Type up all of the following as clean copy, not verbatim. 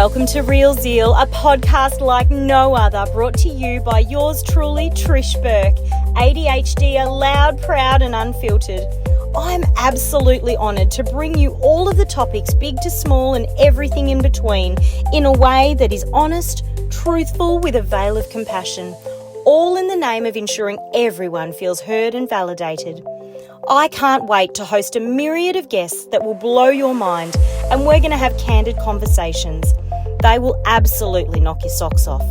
Welcome to Real Zeal, a podcast like no other, brought to you by yours truly, Trish Burke, ADHD, loud, proud and unfiltered. I'm absolutely honoured to bring you all of the topics, big to small and everything in between, in a way that is honest, truthful, with a veil of compassion, all in the name of ensuring everyone feels heard and validated. I can't wait to host a myriad of guests that will blow your mind, and we're going to have candid conversations. They will absolutely knock your socks off.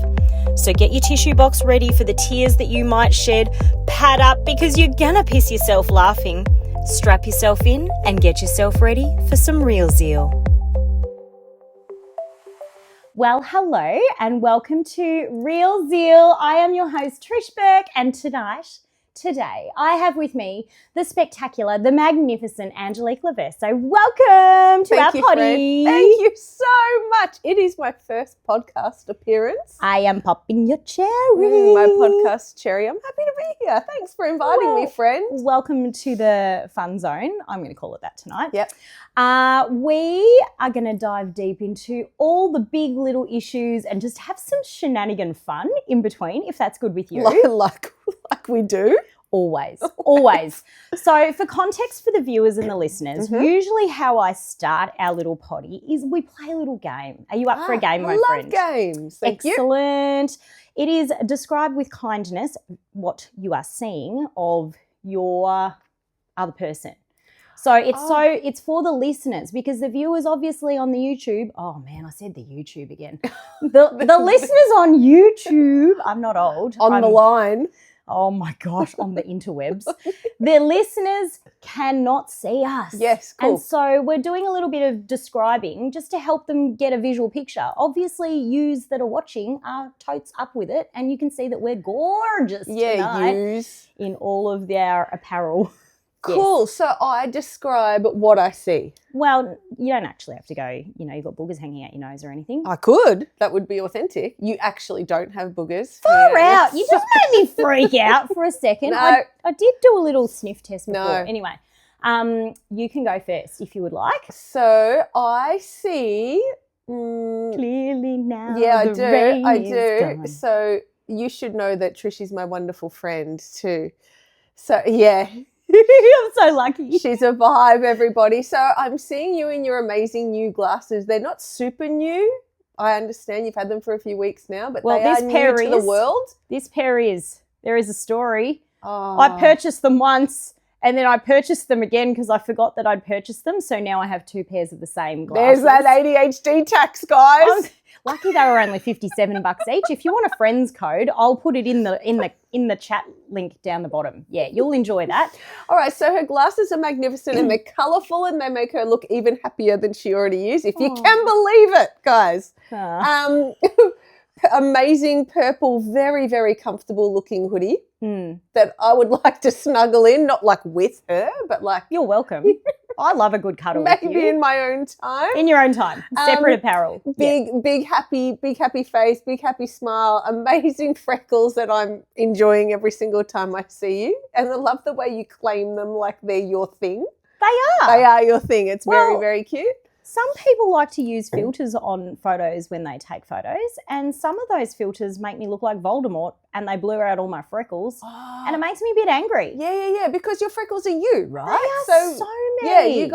So get your tissue box ready for the tears that you might shed. Pad up because you're going to piss yourself laughing. Strap yourself in and get yourself ready for some Real Zeal. Well, hello and welcome to Real Zeal. I am your host, Trish Burke, and Today, I have with me the spectacular, the magnificent Angelique Loverso. Welcome to our potty. Thank you so much. It is my first podcast appearance. I am popping your cherry. My podcast cherry. I'm happy to be here. Thanks for inviting me, friend. Welcome to the fun zone. I'm going to call it that tonight. Yep. We are going to dive deep into all the big little issues and just have some shenanigan fun in between, if that's good with you. Like we do. Always. So for context for the viewers and the listeners, usually how I start our little potty is we play a little game. Are you up for a game, my friend? I love games. Thank you. Excellent. It is describe with kindness what you are seeing of your other person. So it's for the listeners, because the viewers obviously on the YouTube, oh man, I said the YouTube again. The listeners on YouTube, I'm not old. On the line. Oh my gosh, on the interwebs. The listeners cannot see us. Yes, cool. And so we're doing a little bit of describing just to help them get a visual picture. Obviously, yous that are watching are totes up with it, and you can see that we're gorgeous tonight yous. In all of their apparel. Cool. Yes. So I describe what I see. Well, you don't actually have to go, you've got boogers hanging out your nose or anything. I could. That would be authentic. You actually don't have boogers. Far out. You just made me freak out for a second. No. I did do a little sniff test before. No. Anyway, you can go first if you would like. So I see... Clearly now. Yeah, the rain I is do. gone. So you should know that Trish is my wonderful friend too. So yeah. I'm so lucky. She's a vibe, everybody. So I'm seeing you in your amazing new glasses. They're not super new. I understand you've had them for a few weeks now, but they are new to the world. This pair is. There is a story. Oh. I purchased them once and then I purchased them again because I forgot that I'd purchased them. So now I have two pairs of the same glasses. There's that ADHD tax, guys. Lucky they were only $57 each. If you want a friend's code, I'll put it in the chat link down the bottom. Yeah, you'll enjoy that. All right, so her glasses are magnificent and they're colourful and they make her look even happier than she already is, if you can believe it, guys. Amazing purple, very, very comfortable looking hoodie that I would like to snuggle in, not like with her, but like... You're welcome. I love a good cuddle maybe with you. in my own time. In your own time. Separate apparel. Big happy face, big happy smile, amazing freckles that I'm enjoying every single time I see you. And I love the way you claim them like they're your thing. They are. They are your thing. It's very, very cute. Some people like to use filters on photos when they take photos, and some of those filters make me look like Voldemort and they blur out all my freckles, and it makes me a bit angry. Yeah, because your freckles are you, right? They are so many. Yeah, you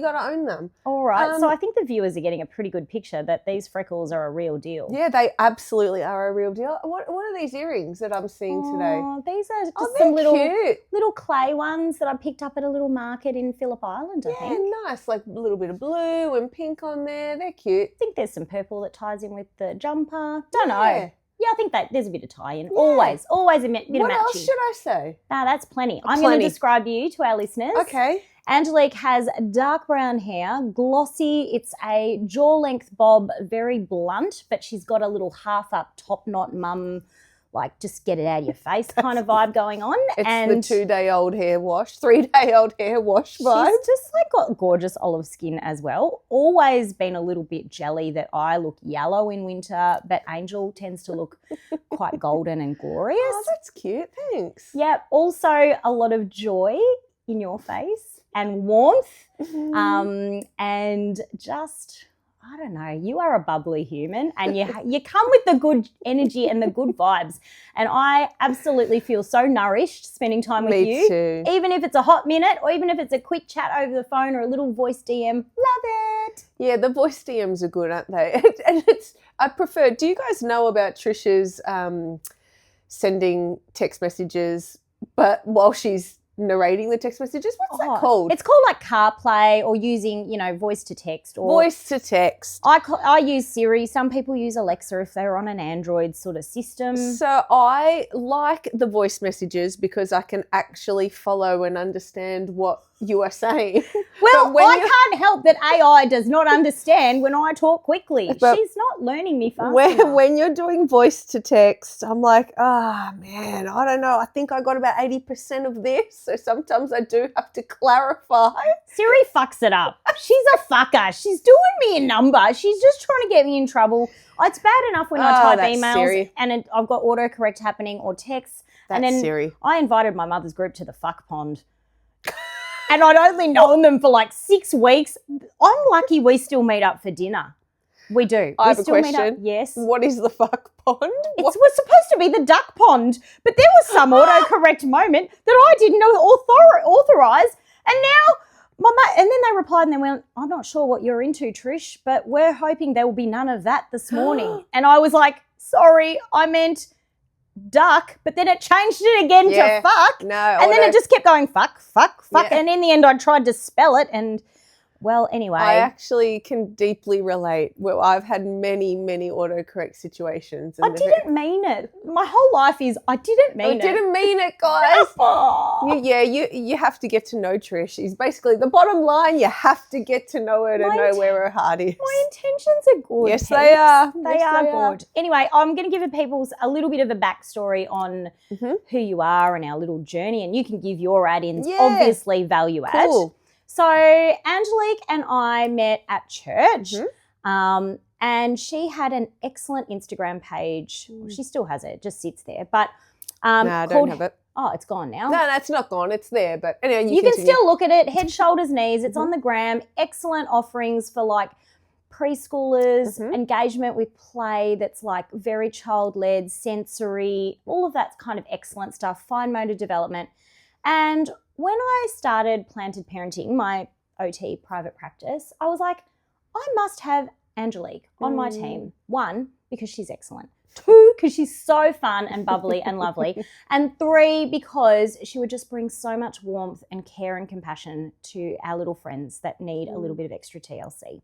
gotta own them. All right, so I think the viewers are getting a pretty good picture that these freckles are a real deal. Yeah, they absolutely are a real deal. What are these earrings that I'm seeing today? These are just they're some cute. little clay ones that I picked up at a little market in Phillip Island, I think. Yeah, nice, like a little bit of blue and pink on there. They're cute. I think there's some purple that ties in with the jumper. Don't know. Yeah, I think that there's a bit of tie-in. Yeah. Always a bit of matching. What else should I say? That's plenty. I'm going to describe you to our listeners. Okay. Angelique has dark brown hair, glossy. It's a jaw-length bob, very blunt, but she's got a little half-up top knot mum, like just get it out of your face kind of vibe going on. It's the 2-day-old hair wash, 3-day-old hair wash vibe. She's just like got gorgeous olive skin as well. Always been a little bit jelly that I look yellow in winter, but Angel tends to look quite golden and glorious. Oh, that's cute. Thanks. Yeah. Also a lot of joy in your face and warmth, and just I don't know, you are a bubbly human and you come with the good energy and the good vibes. And I absolutely feel so nourished spending time with you. Me too. Even if it's a hot minute or even if it's a quick chat over the phone or a little voice DM, love it. Yeah, the voice DMs are good, aren't they? And I prefer, do you guys know about Trish's sending text messages, but while she's narrating the text messages? What's that called? It's called like CarPlay or using, voice to text. Or Voice to text. I use Siri. Some people use Alexa if they're on an Android sort of system. So I like the voice messages because I can actually follow and understand what you are saying. Well, can't help that AI does not understand when I talk quickly. But she's not learning me fast enough. When you're doing voice to text, I'm like, man, I don't know. I think I got about 80% of this. So sometimes I do have to clarify. Siri fucks it up. She's a fucker. She's doing me a number. She's just trying to get me in trouble. It's bad enough when I type emails Siri. and I've got autocorrect happening or texts. That's and then Siri. I invited my mother's group to the fuck pond. And I'd only known them for like 6 weeks. I'm lucky we still meet up for dinner. We do. I have we a still question. meet up. Yes. What is the fuck pond? It was supposed to be the duck pond, but there was some autocorrect moment that I didn't know authorize. And now and then they replied and they went, I'm not sure what you're into, Trish, but we're hoping there will be none of that this morning. And I was like, sorry, I meant duck, but then it changed it again to fuck. No. And then it just kept going fuck. Yeah. And in the end I tried to spell it and well, anyway. I actually can deeply relate. Well, I've had many, many autocorrect situations. I didn't mean it. My whole life is I didn't mean it. I didn't mean it, guys. You have to get to know Trish. Is basically the bottom line. You have to get to know her to know where her heart is. My intentions are good. Yes, they are. They are good. Anyway, I'm going to give people a little bit of a backstory on who you are and our little journey, and you can give your add-ins, obviously value add. Cool. So Angelique and I met at church and she had an excellent Instagram page. She still has it, just sits there. But no, I don't have it. Oh, it's gone now. No, that's not gone. It's there. But anyway, you can still look at it, head, shoulders, knees. It's on the gram. Excellent offerings for like preschoolers, engagement with play that's like very child-led, sensory, all of that kind of excellent stuff, fine motor development. And when I started Planted Parenting, my OT private practice, I was like, I must have Angelique on my team. 1, because she's excellent. 2, because she's so fun and bubbly and lovely. And 3, because she would just bring so much warmth and care and compassion to our little friends that need a little bit of extra TLC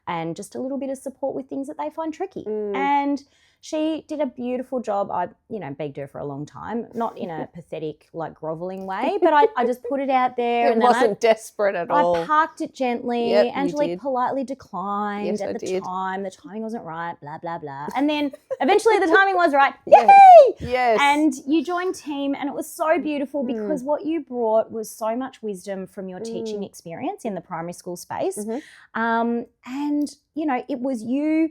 and just a little bit of support with things that they find tricky. And she did a beautiful job. I, begged her for a long time, not in a pathetic, like groveling way, but I just put it out there. It wasn't desperate at all. I parked it gently. Yep, Angelique politely declined Yes, at I the did. time. The timing wasn't right, blah, blah, blah. And then eventually the timing was right. Yes. Yay! Yes. And you joined team and it was so beautiful because what you brought was so much wisdom from your teaching experience in the primary school space. And, it was you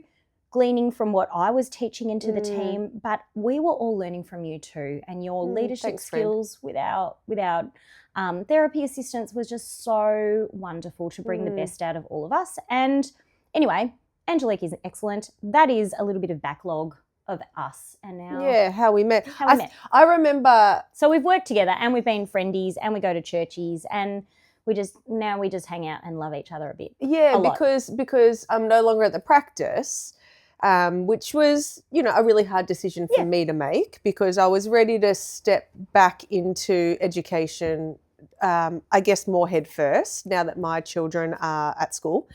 gleaning from what I was teaching into the team, but we were all learning from you too. And your leadership skills without therapy assistance was just so wonderful to bring the best out of all of us. And anyway, Angelique is excellent. That is a little bit of backlog of us and now. How we met. I remember. So we've worked together and we've been friendies and we go to churchies and we just hang out and love each other a bit. Yeah, because I'm no longer at the practice. Which was, a really hard decision for me to make because I was ready to step back into education, I guess more head first now that my children are at school.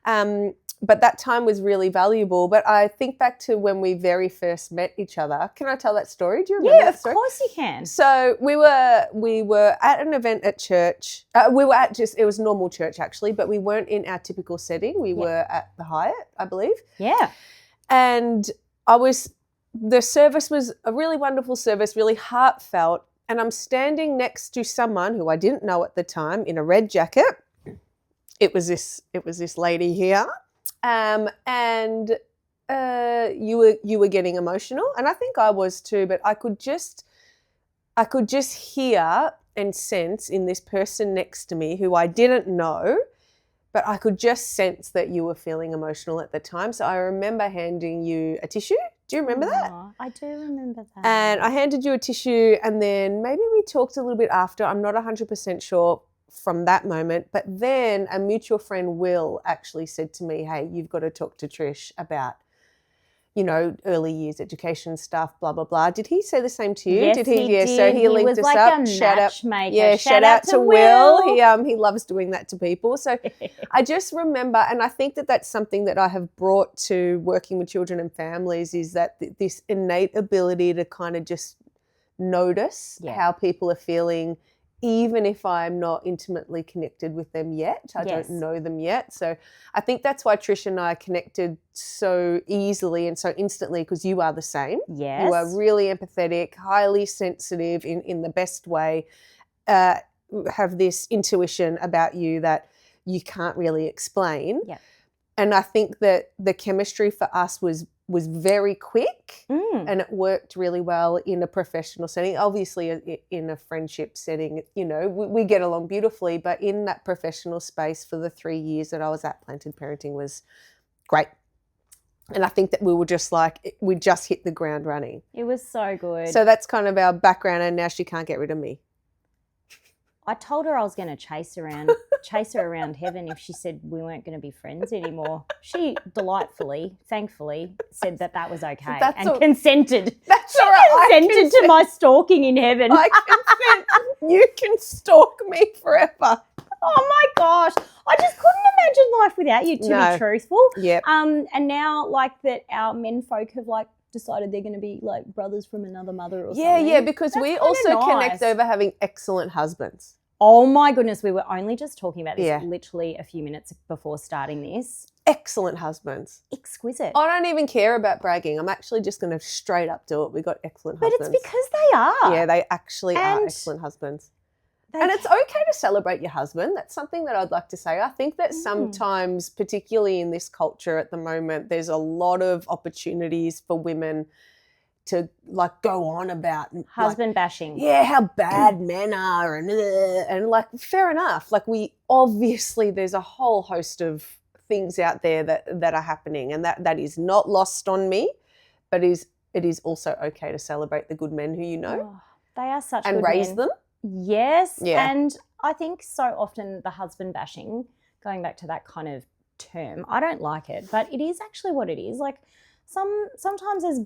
But that time was really valuable. But I think back to when we very first met each other. Can I tell that story? Do you remember that story? Yeah, of course you can. So we were at an event at church. We were at it was normal church actually, but we weren't in our typical setting. We were at the Hyatt, I believe. Yeah. And the service was a really wonderful service, really heartfelt. And I'm standing next to someone who I didn't know at the time in a red jacket. It was this lady here. And you were getting emotional. And I think I was too, but I could just hear and sense in this person next to me who I didn't know but I could just sense that you were feeling emotional at the time. So I remember handing you a tissue. Do you remember that? I do remember that. And I handed you a tissue, and then maybe we talked a little bit after. I'm not 100% sure from that moment. But then a mutual friend, Will, actually said to me, hey, you've got to talk to Trish about, you know, early years education stuff, blah, blah, blah. Did he say the same to you? Yes, did he? he Yeah, did. so he linked was us like up. A Shout out. matchmaker. Yeah, shout out to Will. He loves doing that to people. So I just remember, and I think that that's something that I have brought to working with children and families, is that this innate ability to kind of just notice how people are feeling, even if I'm not intimately connected with them yet. I don't know them yet. So I think that's why Trish and I connected so easily and so instantly, because you are the same. Yes. You are really empathetic, highly sensitive in the best way, have this intuition about you that you can't really explain. Yeah. And I think that the chemistry for us was very quick, and it worked really well in a professional setting. Obviously, in a friendship setting, you know, we get along beautifully, but in that professional space for the 3 years that I was at Planted Parenting was great. And I think that we were just like, we just hit the ground running. It was so good. So that's kind of our background, and now she can't get rid of me. I told her I was going to chase her around heaven if she said we weren't going to be friends anymore. She thankfully said that was okay consented. That's all right. Consented to my stalking in heaven. I consent. You can stalk me forever. Oh my gosh. I just couldn't imagine life without you, to be truthful. Yep. And now, like, that our men folk have, like, decided they're going to be like brothers from another mother or something. Yeah, because we also connect over having excellent husbands. Oh my goodness, we were only just talking about this literally a few minutes before starting this. Excellent husbands. Exquisite. I don't even care about bragging. I'm actually just going to straight up do it. We got excellent husbands. But it's because they are. Yeah, they actually are excellent husbands. And it's okay to celebrate your husband. That's something that I'd like to say. I think that sometimes, particularly in this culture at the moment, there's a lot of opportunities for women to like go on about husband bashing. Yeah, how bad men are and like fair enough. Like there's a whole host of things out there that are happening, and that is not lost on me, but it is also okay to celebrate the good men who you know. Oh, they are such and good raise men. them. Yes. Yeah. And I think so often the husband bashing, going back to that kind of term, I don't like it, but it is actually what it is. Like sometimes as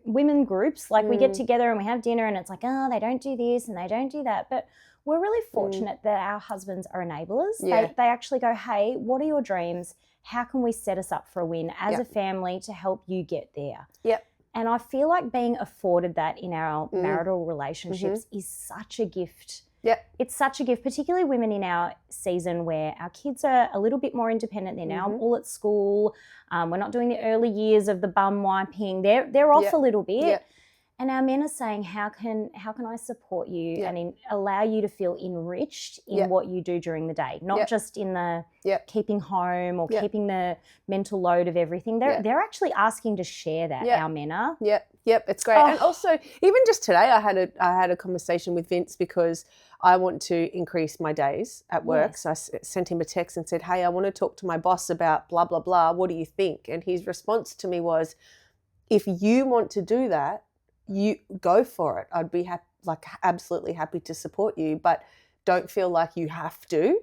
women groups, like we get together and we have dinner and it's like, oh, they don't do this and they don't do that. But we're really fortunate that our husbands are enablers. Yeah. They actually go, hey, what are your dreams? How can we set us up for a win as a family to help you get there? Yep. And I feel like being afforded that in our marital relationships is such a gift. Yep. It's such a gift, particularly women in our season where our kids are a little bit more independent. They're now all at school. We're not doing the early years of the bum wiping. They're off a little bit. Yep. And our men are saying, how can I support you and allow you to feel enriched in what you do during the day, not just in the keeping home or keeping the mental load of everything. They're actually asking to share that, our men are. Yep, it's great. And also, even just today, I had a conversation with Vince because I want to increase my days at work. So I sent him a text and said, hey, I want to talk to my boss about blah, blah, blah. What do you think? And his response to me was, if you want to do that, you go for it. I'd be absolutely happy to support you, but don't feel like you have to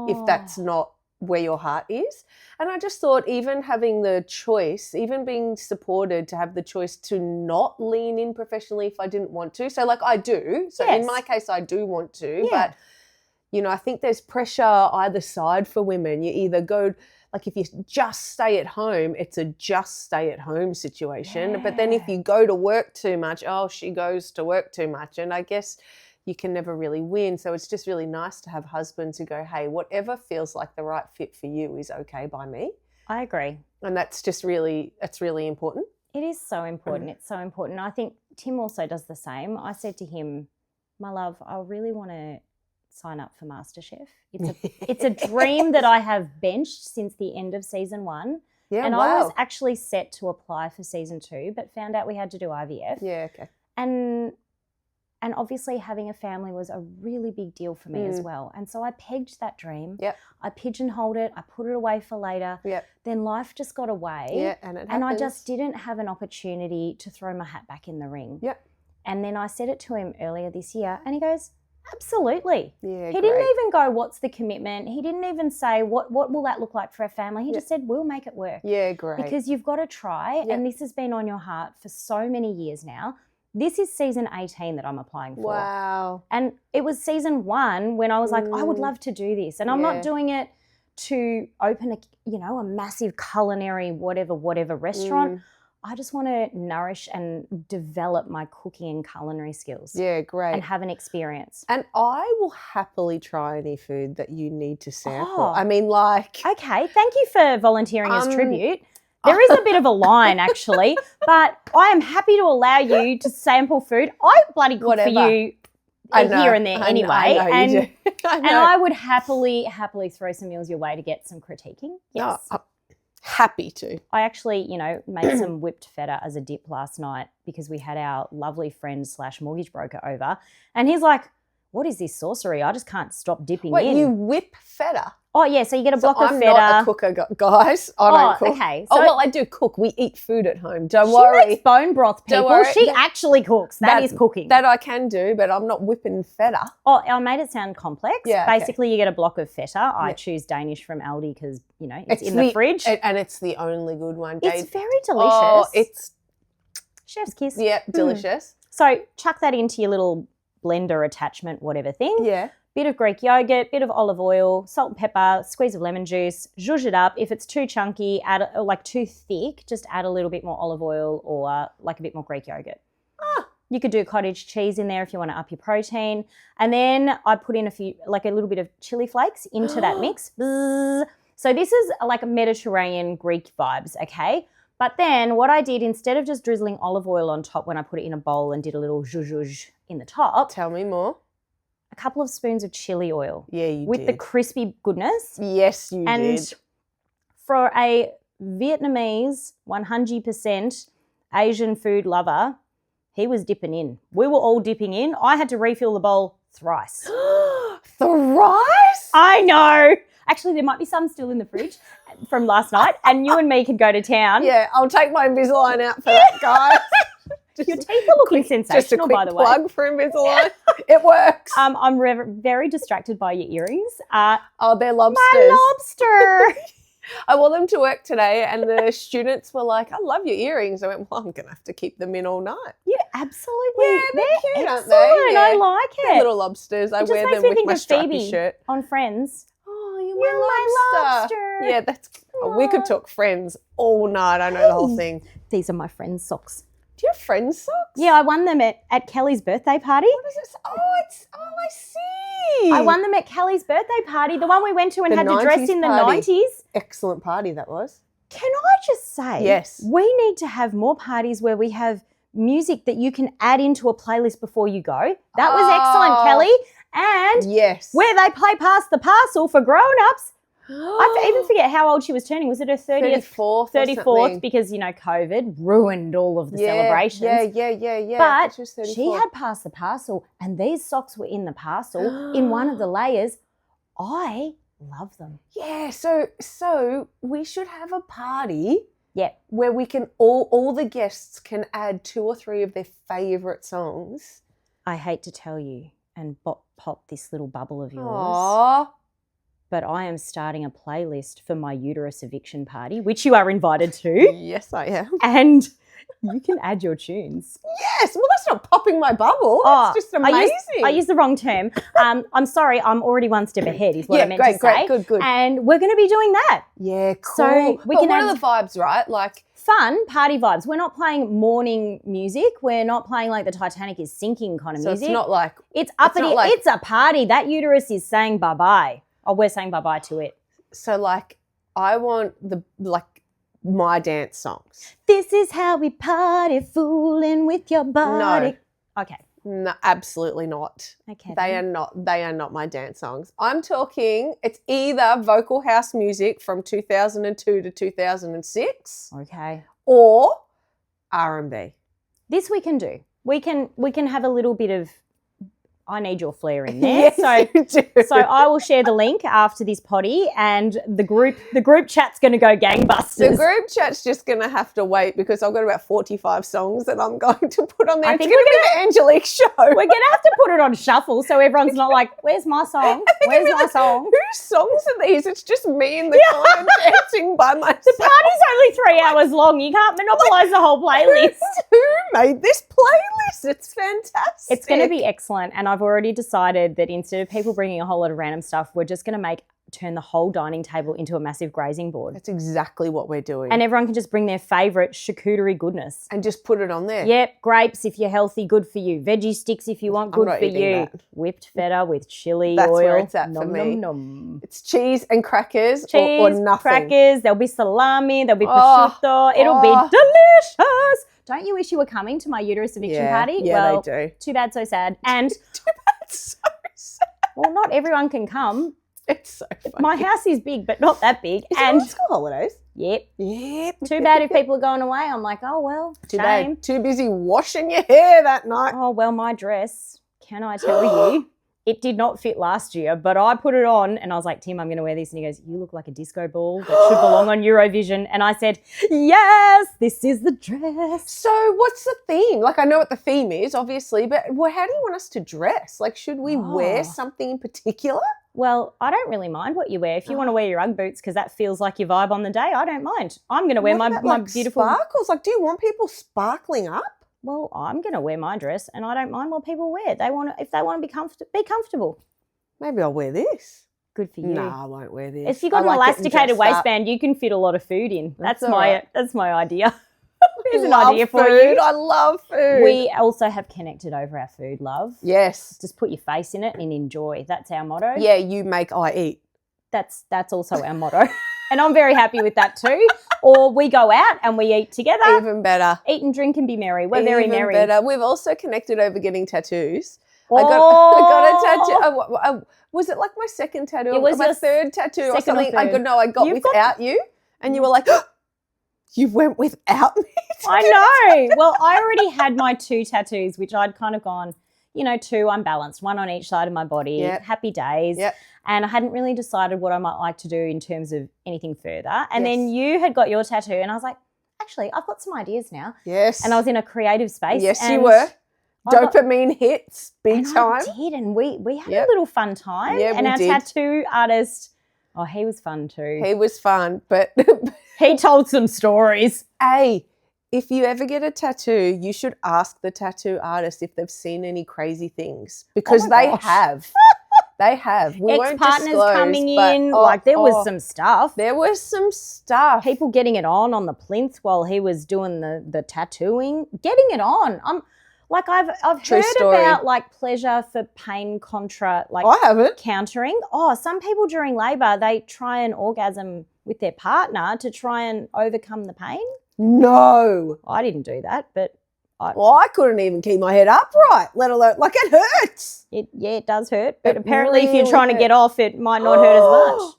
if that's not where your heart is. And I just thought, even having the choice, even being supported to have the choice to not lean in professionally if I didn't want to. So like I do. So in my case, I do want to, but you know, I think there's pressure either side for women. You either go, like if you just stay at home, it's a just stay at home situation. Yeah. But then if you go to work too much, she goes to work too much. And I guess you can never really win. So it's just really nice to have husbands who go, hey, whatever feels like the right fit for you is okay by me. I agree. And that's really important. It is so important. It's so important. I think Tim also does the same. I said to him, my love, I really want to sign up for MasterChef. It's a dream that I have benched since the end of season 1. Yeah, and I was actually set to apply for season 2, but found out we had to do IVF. Yeah, okay. And And obviously having a family was a really big deal for me as well. And so I pegged that dream. Yep. I pigeonholed it. I put it away for later. Yep. Then life just got away. Yeah, and I just didn't have an opportunity to throw my hat back in the ring. Yep. And then I said it to him earlier this year and he goes, absolutely. Yeah, he didn't even go, what's the commitment? He didn't even say, what will that look like for our family? He just said, we'll make it work. Yeah, great. Because you've got to try. And this has been on your heart for so many years now. This is season 18 that I'm applying for. Wow. And it was season 1 when I was like, I would love to do this. And I'm not doing it to open a massive culinary whatever restaurant. I just want to nourish and develop my cooking and culinary skills. Yeah, great. And have an experience. And I will happily try any food that you need to sample. Oh. I mean, like... Okay, thank you for volunteering as tribute. There is a bit of a line, actually, but I am happy to allow you to sample food. I bloody cook for you here and there anyway. I know you do. And I would happily throw some meals your way to get some critiquing. Yes. Oh, happy to. I actually, made some whipped feta as a dip last night because we had our lovely friend / mortgage broker over. And he's like, what is this sorcery? I just can't stop dipping in. Wait, you whip feta? Oh, yeah, so you get a block of feta. I'm not a cooker, guys. I don't cook. Okay. So I do cook. We eat food at home. Don't worry. She makes bone broth, people. Don't worry. She actually cooks. That is cooking. That I can do, but I'm not whipping feta. Oh, I made it sound complex. Yeah, basically, you get a block of feta. I choose Danish from Aldi because, it's in the fridge. And it's the only good one. It's very delicious. Oh, it's... Chef's kiss. Yeah, delicious. So chuck that into your little blender attachment, whatever thing. Yeah. Bit of Greek yogurt, bit of olive oil, salt and pepper, squeeze of lemon juice, zhuzh it up. If it's too chunky, too thick, just add a little bit more olive oil or a bit more Greek yogurt. You could do cottage cheese in there if you want to up your protein. And then I put in a little bit of chili flakes into that mix. So this is like a Mediterranean Greek vibes, okay? But then what I did, instead of just drizzling olive oil on top when I put it in a bowl and did a little zhuzh in the top. Tell me more. A couple of spoons of chili oil. Yeah, you did. With the crispy goodness. Yes, you did. And for a Vietnamese 100% Asian food lover, he was dipping in. We were all dipping in. I had to refill the bowl thrice. Thrice? I know. Actually, there might be some still in the fridge from last night, and you and me could go to town. Yeah, I'll take my Invisalign out for that, guys. Your teeth are looking sensational, by the way. Just a quick plug for Invisalign. It works. I'm very distracted by your earrings. They're lobsters. My lobster. I wore them to work today and the students were like, I love your earrings. I went, well, I'm going to have to keep them in all night. Yeah, absolutely. Yeah, they're cute, aren't excellent. they? Yeah. I like it. They're little lobsters. I wear them with my stripy shirt. On Friends. Oh, you're my lobster. Yeah, that's. Oh, we could talk Friends all night. I know the whole thing. These are my Friends socks. Do you have Friends socks? Yeah, I won them at Kelly's birthday party. What is this? I see. I won them at Kelly's birthday party, the one we went to and had to dress in the 90s. Excellent party that was. Can I just say, yes, we need to have more parties where we have music that you can add into a playlist before you go. That was excellent, Kelly. And yes, where they play Pass the Parcel for grown-ups. I even forget how old she was turning. Was it her 30th? 34th, because, COVID ruined all of the celebrations. Yeah. But she had Pass the Parcel, and these socks were in the parcel in one of the layers. I love them. Yeah, so we should have a party. Yeah. Where we can all the guests can add 2 or 3 of their favourite songs. I hate to tell you and pop this little bubble of yours. Aww. But I am starting a playlist for my uterus eviction party, which you are invited to. Yes, I am. And you can add your tunes. Yes. Well, that's not popping my bubble. That's just amazing. I used the wrong term. I'm sorry. I'm already one step ahead is what I meant to say. Good. And we're going to be doing that. Yeah, cool. So what are the vibes, right? Like fun party vibes. We're not playing morning music. We're not playing like the Titanic is sinking kind of music. So it's not like... It's uppity. It's a party. That uterus is saying bye-bye. Oh, we're saying bye-bye to it. So, I want my dance songs. This is how we party, fooling with your body. No. Okay. No, absolutely not. Okay. They are not my dance songs. I'm talking, it's either vocal house music from 2002 to 2006. Okay. Or R&B. This we can do. We can have a little bit of I need your flair in there. Yes, you do. So I will share the link after this potty, and the group chat's going to go gangbusters. The group chat's just going to have to wait because I've got about 45 songs that I'm going to put on there. I think it's going to be the Angelique show. We're going to have to put it on shuffle so everyone's not like, where's my song? Where's my song? Whose songs are these? It's just me in the corner dancing by myself. The party's only 3 hours long. You can't monopolise the whole playlist. Who made this playlist? It's fantastic. It's going to be excellent, and I've already decided that instead of people bringing a whole lot of random stuff, we're just going to turn the whole dining table into a massive grazing board. That's exactly what we're doing. And everyone can just bring their favourite charcuterie goodness. And just put it on there. Yep, grapes if you're healthy, good for you. Veggie sticks if you want, good for you. That. Whipped feta with chili That's oil. Where it's at nom, for me. nom, nom. It's cheese and crackers Cheese, or nothing. crackers, there'll be salami, there'll be prosciutto. It'll be delicious. Don't you wish you were coming to my uterus eviction party? Yeah, well, they do. Too bad, so sad. And Too bad, so sad. well, not everyone can come. It's so funny. My house is big, but not that big. Is and it school holidays? Yep. Yep. Too bad if people are going away. I'm like, oh, well, Too shame. bad. Too busy washing your hair that night. Oh, well, my dress, can I tell you, it did not fit last year, but I put it on and I was like, Tim, I'm going to wear this. And he goes, you look like a disco ball that should belong on Eurovision. And I said, yes, this is the dress. So what's the theme? Like, I know what the theme is, obviously, but how do you want us to dress? Like, should we wear something in particular? Well, I don't really mind what you wear. If you want to wear your Ugg boots because that feels like your vibe on the day, I don't mind. I'm going to wear my beautiful sparkles. Like, do you want people sparkling up? Well, I'm going to wear my dress, and I don't mind what people wear. If they want to be comfortable. Maybe I'll wear this. Good for you. No, I won't wear this. If you've got an elasticated waistband, you can fit a lot of food in. That's my idea. Here's an idea for you. I love food. We also have connected over our food, love. Yes. Just put your face in it and enjoy. That's our motto. Yeah, you make, I eat. That's also our motto. And I'm very happy with that too. Or we go out and we eat together. Even better. Eat and drink and be merry. We're very merry. Even better. We've also connected over getting tattoos. Oh. I got a tattoo. Was it like my second tattoo? It was my third tattoo or something? I got without you. And you were like, you went without me? I know. Well, I already had my 2 tattoos, which I'd kind of gone, 2 unbalanced, 1 on each side of my body, happy days. Yep. And I hadn't really decided what I might like to do in terms of anything further. And then you had got your tattoo and I was like, actually, I've got some ideas now. Yes. And I was in a creative space. Yes, you were. Dopamine hits big time. I did, and we had a little fun time. Yeah, and we our did. Tattoo artist, he was fun too. He was fun, but he told some stories. Hey, if you ever get a tattoo, you should ask the tattoo artist if they've seen any crazy things because they have. They have. We won't Ex-partners disclose, coming but, in. There was some stuff. There was some stuff. People getting it on the plinth while he was doing the tattooing. Getting it on. I've True heard story. about pleasure for pain contra I haven't. countering. Some people during labour they try and orgasm with their partner to try and overcome the pain. No. I didn't do that, but I couldn't even keep my head upright, let alone it hurts. It does hurt. But It apparently if you're really trying to get off, it might not hurt as much.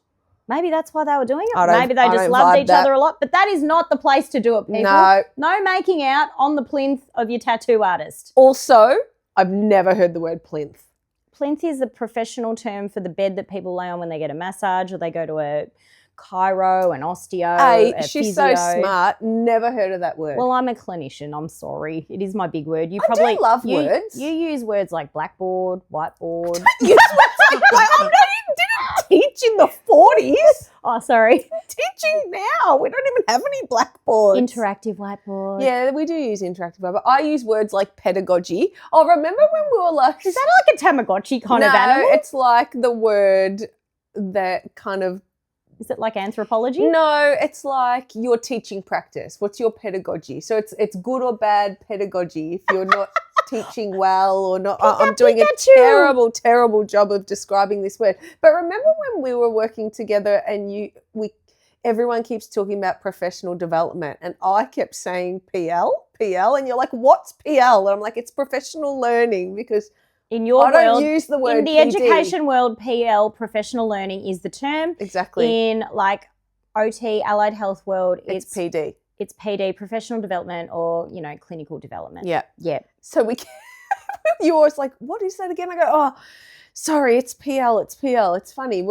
Maybe that's why they were doing it. Maybe they just loved each other a lot. But that is not the place to do it, people. No making out on the plinth of your tattoo artist. Also, I've never heard the word plinth. Plinth is the professional term for the bed that people lay on when they get a massage or they go to a chiro, an osteo, a she's physio. so smart. Never heard of that word. Well, I'm a clinician. I'm sorry. It is my big word. I do love words. You use words like blackboard, whiteboard. I didn't teach in the 40s. Oh, sorry. I'm teaching now. We don't even have any blackboards. Interactive whiteboard. Yeah, we do use interactive whiteboard. I use words like pedagogy. Oh, remember when we were like... Is that like a Tamagotchi kind of animal? No, it's like the word that kind of... Is it like anthropology? No, it's like your teaching practice. What's your pedagogy? So it's good or bad pedagogy if you're not teaching well or not. I'm doing a terrible, terrible job of describing this word. But remember when we were working together and everyone keeps talking about professional development and I kept saying PL, and you're like, what's PL? And I'm like, it's professional learning because in your I don't use the word in the PD. Education world, PL, professional learning, is the term. Exactly. In OT, allied health world, it's PD. It's PD, professional development or, clinical development. Yeah. Yeah. So we You're always like, what is that again? I go, oh, sorry, it's PL. It's funny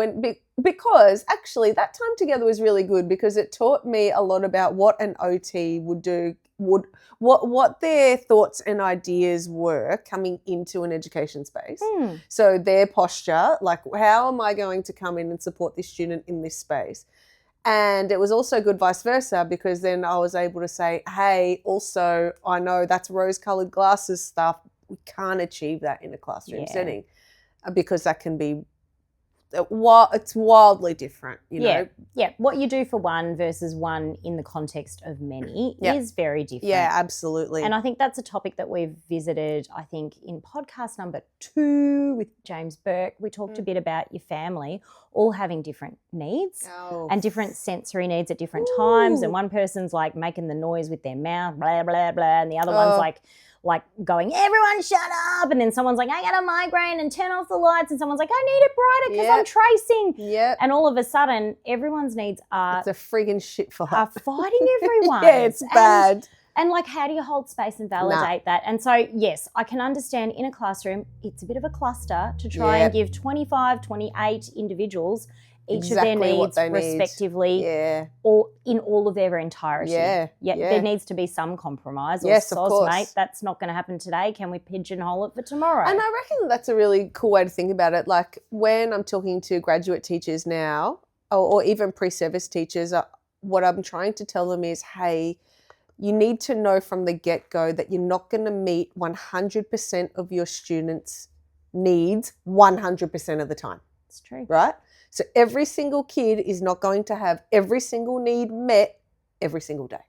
because actually that time together was really good because it taught me a lot about what an OT would do, what their thoughts and ideas were coming into an education space. So their posture, like how am I going to come in and support this student in this space? And it was also good vice versa because then I was able to say, hey, also, I know that's rose-coloured glasses stuff. We can't achieve that in a classroom setting because that can be, it's wildly different, you know. Yeah, what you do for one versus one in the context of many is very different. Yeah, absolutely. And I think that's a topic that we've visited, I think, in podcast number 2 with James Burke. We talked a bit about your family all having different needs and different sensory needs at different times. And one person's like making the noise with their mouth, blah, blah, blah, and the other one's like going, everyone shut up. And then someone's like, I got a migraine and turn off the lights. And someone's like, I need it brighter because I'm tracing. Yeah. And all of a sudden, everyone's needs are... It's a friggin' shit fight. Are fighting everyone. Yeah, it's bad. And like, how do you hold space and validate that? And so, yes, I can understand in a classroom, it's a bit of a cluster to try and give 25, 28 individuals each of their needs respectively or in all of their entirety. There needs to be some compromise. Yes, of course. Mate, that's not going to happen today. Can we pigeonhole it for tomorrow? And I reckon that's a really cool way to think about it. Like when I'm talking to graduate teachers now or even pre-service teachers, what I'm trying to tell them is, hey, you need to know from the get-go that you're not going to meet 100% of your students' needs 100% of the time. It's true. Right? So every single kid is not going to have every single need met every single day,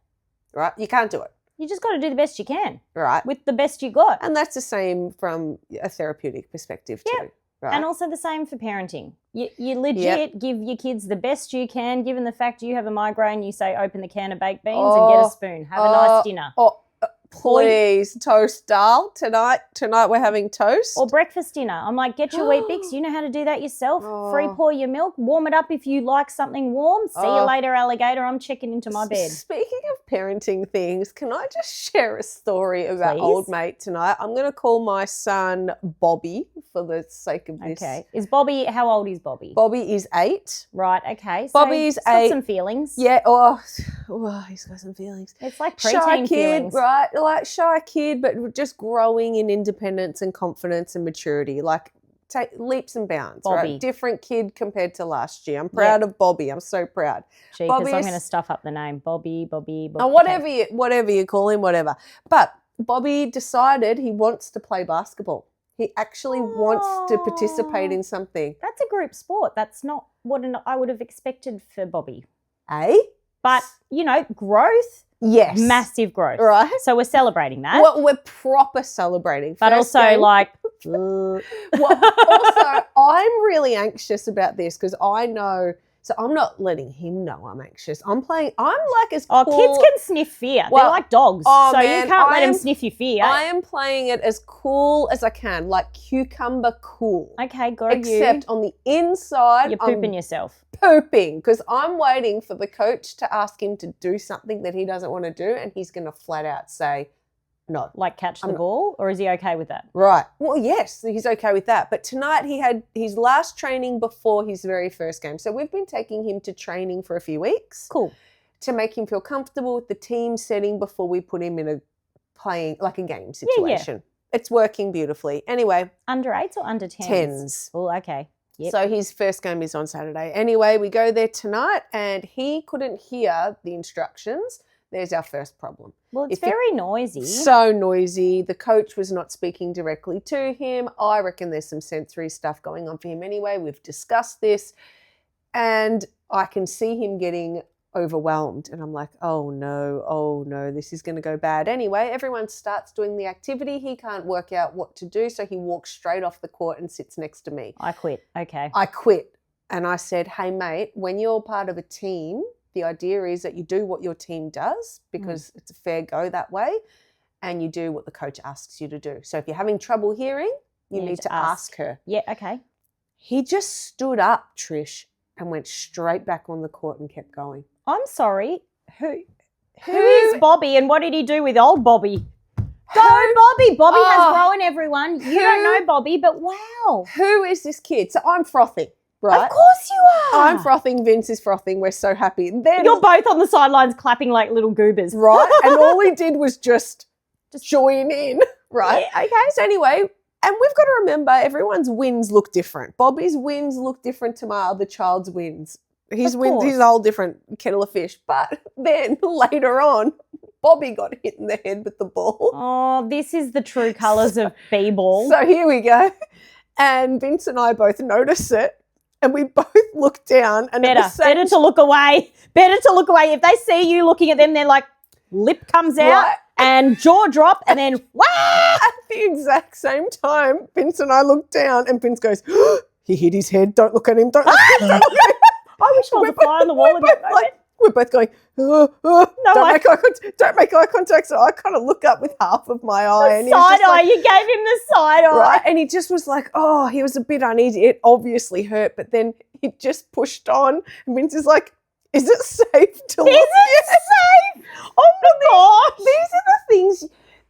right? You can't do it. You just got to do the best you can. Right. With the best you got. And that's the same from a therapeutic perspective too. Right? And also the same for parenting. You legit give your kids the best you can. Given the fact you have a migraine, you say open the can of baked beans and get a spoon. Have a nice dinner. Please, toast dal. Tonight we're having toast. Or breakfast dinner. I'm like, get your Weet Bix. You know how to do that yourself. Free pour your milk. Warm it up if you like something warm. See you later, alligator. I'm checking into my bed. Speaking of parenting things, can I just share a story about old mate tonight? I'm going to call my son Bobby for the sake of this. Okay. How old is Bobby? Bobby is 8. Right, okay. So Bobby's he's got 8. some feelings. Yeah, he's got some feelings. It's like preteen shy kid, feelings. Right? Like shy kid, but just growing in independence and confidence and maturity. Like take leaps and bounds. Bobby. Right? Different kid compared to last year. I'm proud of Bobby. I'm so proud. Because I'm going to stuff up the name. Bobby. Whatever you call him, whatever. But Bobby decided he wants to play basketball. He actually wants to participate in something. That's a group sport. That's not what I would have expected for Bobby. But, growth. Yes. Massive growth. Right. So we're celebrating that. Well, we're proper celebrating. But First also game. also, I'm really anxious about this because I know, so I'm not letting him know I'm anxious. I'm like as cool. Kids can sniff fear. Well, they're like dogs. man, you can't let them sniff your fear. I am playing it as cool as I can, like cucumber cool. Okay, go Except on the inside, you're pooping yourself. Pooping because I'm waiting for the coach to ask him to do something that he doesn't want to do, and he's going to flat out say no. Like catch the ball, or is he okay with that? Right. Well, yes, he's okay with that. But tonight he had his last training before his very first game. So we've been taking him to training for a few weeks. Cool. To make him feel comfortable with the team setting before we put him in playing like a game situation. Yeah. It's working beautifully. Anyway. Under 8s or under 10s? 10s. Oh, okay. Yep. So his first game is on Saturday. Anyway, we go there tonight and he couldn't hear the instructions. There's our first problem. Well, it's very noisy. So noisy. The coach was not speaking directly to him. I reckon there's some sensory stuff going on for him anyway. We've discussed this. And I can see him getting overwhelmed. And I'm like, oh no, this is going to go bad. Anyway, everyone starts doing the activity. He can't work out what to do. So he walks straight off the court and sits next to me. I quit. Okay. I quit. And I said, hey, mate, when you're part of a team, the idea is that you do what your team does because it's a fair go that way, and you do what the coach asks you to do. So if you're having trouble hearing, you need to ask her. Yeah, okay. He just stood up, Trish, and went straight back on the court and kept going. I'm sorry. Who is Bobby and what did he do with old Bobby? Go, Bobby. Bobby Oh. has grown, everyone. You don't know Bobby, but wow. Who is this kid? So I'm frothing, right? Of course you are. I'm frothing. Vince is frothing. We're so happy. Then, You're both on the sidelines clapping like little goobers. right? And all he did was just join in, right? Yeah, okay. So anyway, and we've got to remember everyone's wins look different. Bobby's wins look different to my other child's wins. His Of wins, course. he's a whole different kettle of fish. But then later on, Bobby got hit in the head with the ball. Oh, this is the true colours of B-ball. So here we go. And Vince and I both notice it. And we both look down. And at the Better to look away. Better to look away. If they see you looking at them, they're like, lip comes out Right. and jaw drop and then, wow. At the exact same time, Vince and I look down and Vince goes, he hit his head. Don't look at him. Don't look at him. Don't look at him. I wish I was a fly on the wall in that moment. We're both going, don't make eye contact. So I kind of look up with half of my eye. And he was Side just eye. like, You gave him the side eye. right? And he just was like, oh, he was a bit uneasy. It obviously hurt, but then he just pushed on. And Vince is like, is it safe to look Is it safe? Oh my gosh.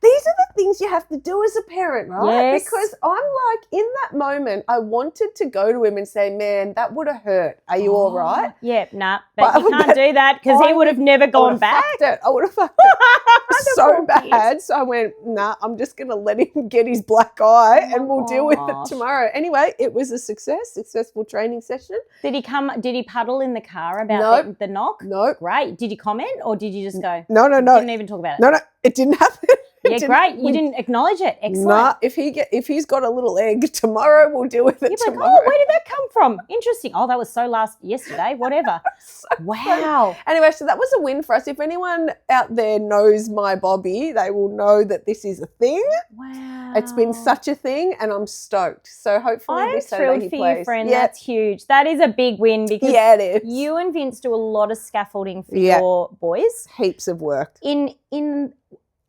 These are the things you have to do as a parent, right? Yes. Because I'm like, in that moment, I wanted to go to him and say, man, that would have hurt. Are you all right? Yeah, nah. But you But can't do that because he would have never gone back. I would have fucked it so poor kid. bad. So I went, nah, I'm just going to let him get his black eye and we'll deal with it gosh. tomorrow. Anyway, it was a successful training session. Did he puddle in the car about Nope. the knock? No, Great. Did you comment or did you just go? no. Didn't even talk about it. No, it didn't happen. It Yeah, didn't- great. You didn't acknowledge it. Excellent. Nah, if he's got a little egg tomorrow, we'll deal with it You're like, tomorrow. oh, where did that come from? Interesting. Oh, that was yesterday, whatever. Wow. Anyway, so that was a win for us. If anyone out there knows my Bobby, they will know that this is a thing. Wow. It's been such a thing, and I'm stoked. So hopefully I'm this Saturday thrilled he for plays. you, friend. Yeah, That's huge. That is a big win because yeah, it is. you and Vince do a lot of scaffolding for Yeah. your boys. Heaps of work. In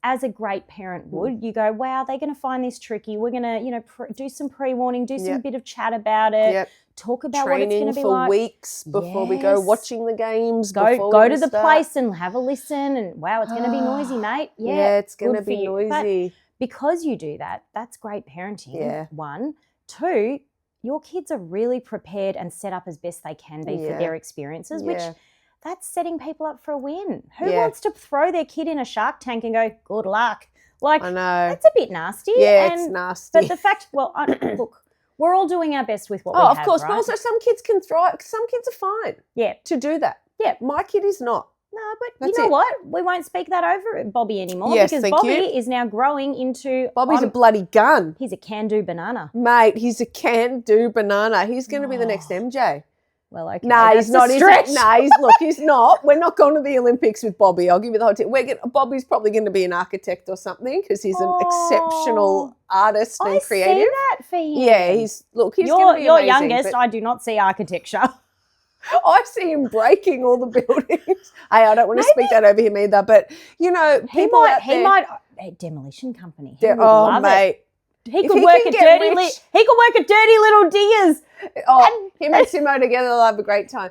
as a great parent would, you go, wow, they're going to find this tricky. We're going to, do some pre-warning, do some Yep. bit of chat about it, Yep. talk about what it's Training going to be for like. weeks before we go Yes. watching the games. Go before to we the start. place and have a listen. And wow, it's going to be noisy, mate. Yeah, it's going to good for be you. But noisy. because you do that, that's great parenting. Yeah. One. Two, your kids are really prepared and set up as best they can be for Yeah. their experiences, which Yeah. that's setting people up for a win. Who Yeah. wants to throw their kid in a shark tank and go, good luck? Like, I know. that's a bit nasty. Yeah, it's and, nasty. But the fact, look, we're all doing our best with what we Oh, have, of course. right? But also some kids can thrive. Some kids are fine Yeah. to do that. Yeah. My kid is not. No, but That's you know it. what? We won't speak that over Bobby anymore Yes, because thank Bobby you. is now growing into Bobby's a bloody gun. he's a can-do banana. Mate, he's a can-do banana. He's going to be the next MJ. Well, okay. Nah, that's he's not. a He's stretch. he's not. We're not going to the Olympics with Bobby. I'll give you the whole tip. Bobby's probably going to be an architect or something because he's an exceptional artist and I creative. see that for him. Yeah, he's going to be your amazing, youngest. but I do not see architecture. I see him breaking all the buildings. Hey, I don't want to speak that over him either, but He people out there. might a demolition company. He would Oh, love it. mate. He If could he work can at get dirty. rich- He could work at dirty little diggers. Oh, him and Simo together, they'll have a great time.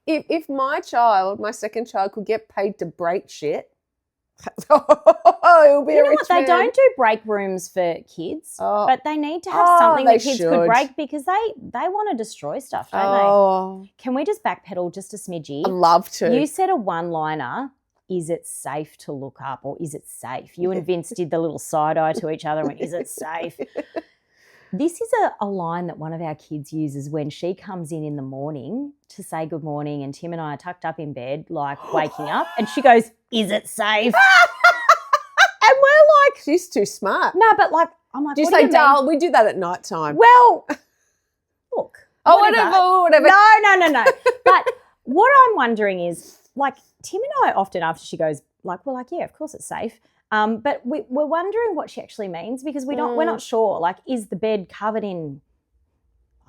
If my second child, could get paid to break shit, he'll be You a know rich what? They man. don't do break rooms for kids, Oh. but they need to have Oh, something they that kids should. could break because they want to destroy stuff, don't Oh, they? Can we just backpedal just a smidgy? I'd love to. You said a one-liner. Is it safe to look up or is it safe? You and Vince did the little side eye to each other and went, is it safe? This is a line that one of our kids uses when she comes in the morning to say good morning and Tim and I are tucked up in bed, like waking up, and she goes, is it safe? And we're like, She's too smart. no, but like, I'm like, Do you what do say, you mean? darl, we do that at night time. Well, look. Oh, whatever. No. But what I'm wondering is, like, Tim and I often after she goes, like, we're like, yeah, of course it's safe. But we're wondering what she actually means because we're not sure. Like, is the bed covered in,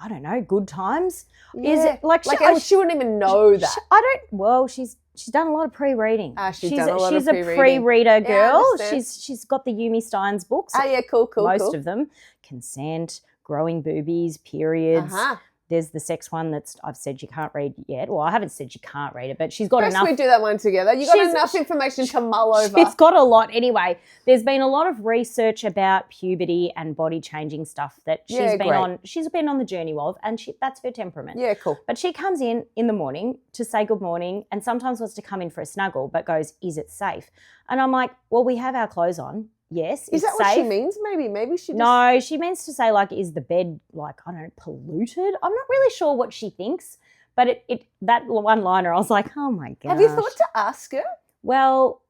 I don't know, good times? Yeah. Is it like she wouldn't even know that. She's done a lot of pre-reading. She's done a lot of She's a pre-reading. pre-reader Yeah, I girl. understand. She's got the Yumi Stein's books. Oh, yeah, cool. Most of them. Consent, growing boobies, periods, Uh-huh. there's the sex one that's I've said you can't read yet. Well, I haven't said you can't read it, but she's got enough. We do that one together. You got enough information to mull over. She's got a lot anyway. There's been a lot of research about puberty and body changing stuff that she's been on. She's been on the journey of, and that's her temperament. Yeah, cool. But she comes in the morning to say good morning, and sometimes wants to come in for a snuggle, but goes, "Is it safe?" And I'm like, "Well, we have our clothes on. Yes, is that safe. What she means? Maybe she. No, she means to say like, is the bed like I don't know polluted? I'm not really sure what she thinks, but it that one liner, I was like, oh my god. Have you thought to ask her? Well,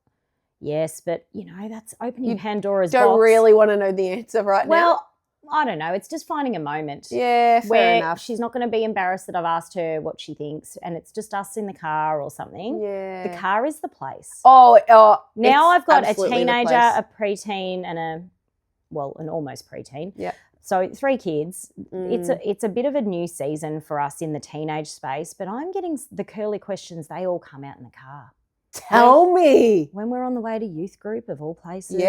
yes, but that's opening Pandora's box. Don't really want to know the answer now. Well, I don't know. It's just finding a moment. Yeah, fair enough. She's not going to be embarrassed that I've asked her what she thinks, and it's just us in the car or something. Yeah. The car is the place. Oh. Now I've got a teenager, a preteen, and an almost preteen. Yeah. So 3 kids. It's a bit of a new season for us in the teenage space, but I'm getting the curly questions. They all come out in the car. Tell me. When we're on the way to youth group of all places,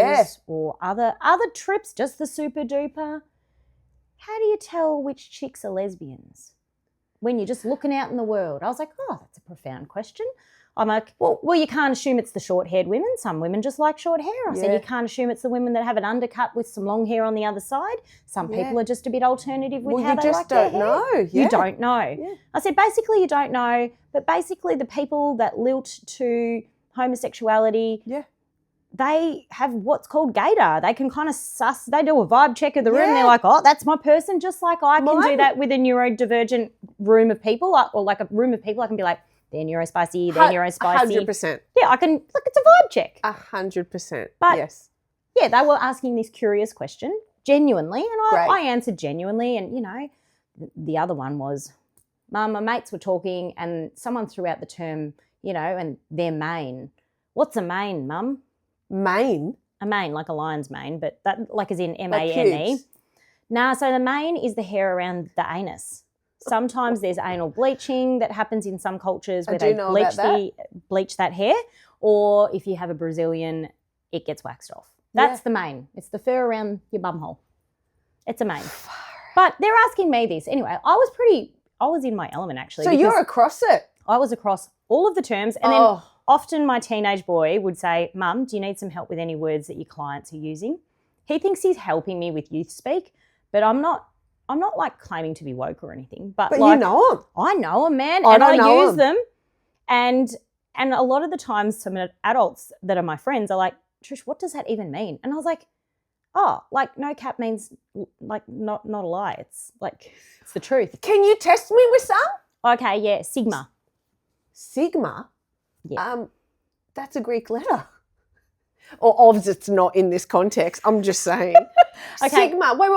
or other trips, just the super duper. How do you tell which chicks are lesbians when you're just looking out in the world? I was like, oh, that's a profound question. I'm like, well, you can't assume it's the short-haired women. Some women just like short hair. I said, you can't assume it's the women that have an undercut with some long hair on the other side. Some people are just a bit alternative with how they like their hair. Know. You don't know. Yeah. I said, basically, you don't know, but basically the people that lilt to homosexuality, they have what's called gaydar. They can kind of suss. They do a vibe check of the room. They're like, oh, that's my person, just like I can do that with a neurodivergent room of people, or like a room of people. I can be like, they're neurospicy, they're neurospicy. 100%. Yeah, I can, look, it's a vibe check. 100%. But, yes. Yeah, they were asking this curious question genuinely, and I answered genuinely. And, the other one was, Mum, my mates were talking and someone threw out the term, and their mane. What's a mane, Mum? Mane? A mane, like a lion's mane, but that like as in M-A-N-E. Nah, so the mane is the hair around the anus. Sometimes there's anal bleaching that happens in some cultures where they bleach that hair, or if you have a Brazilian, it gets waxed off. That's the mane. It's the fur around your bumhole. It's a mane. But they're asking me this. Anyway, I was in my element actually. So you're across it. I was across all of the terms, and then often my teenage boy would say, Mum, do you need some help with any words that your clients are using? He thinks he's helping me with youth speak, but I'm not like claiming to be woke or anything. But like, you know them. I know them, man, and I use them. And a lot of the times some adults that are my friends are like, Trish, what does that even mean? And I was like, oh, like no cap means like not a lie. It's like, it's the truth. Can you test me with some? Okay, yeah, sigma. Sigma? Yeah. That's a Greek letter. Or obviously it's not in this context. I'm just saying. Okay. Sigma. Wait.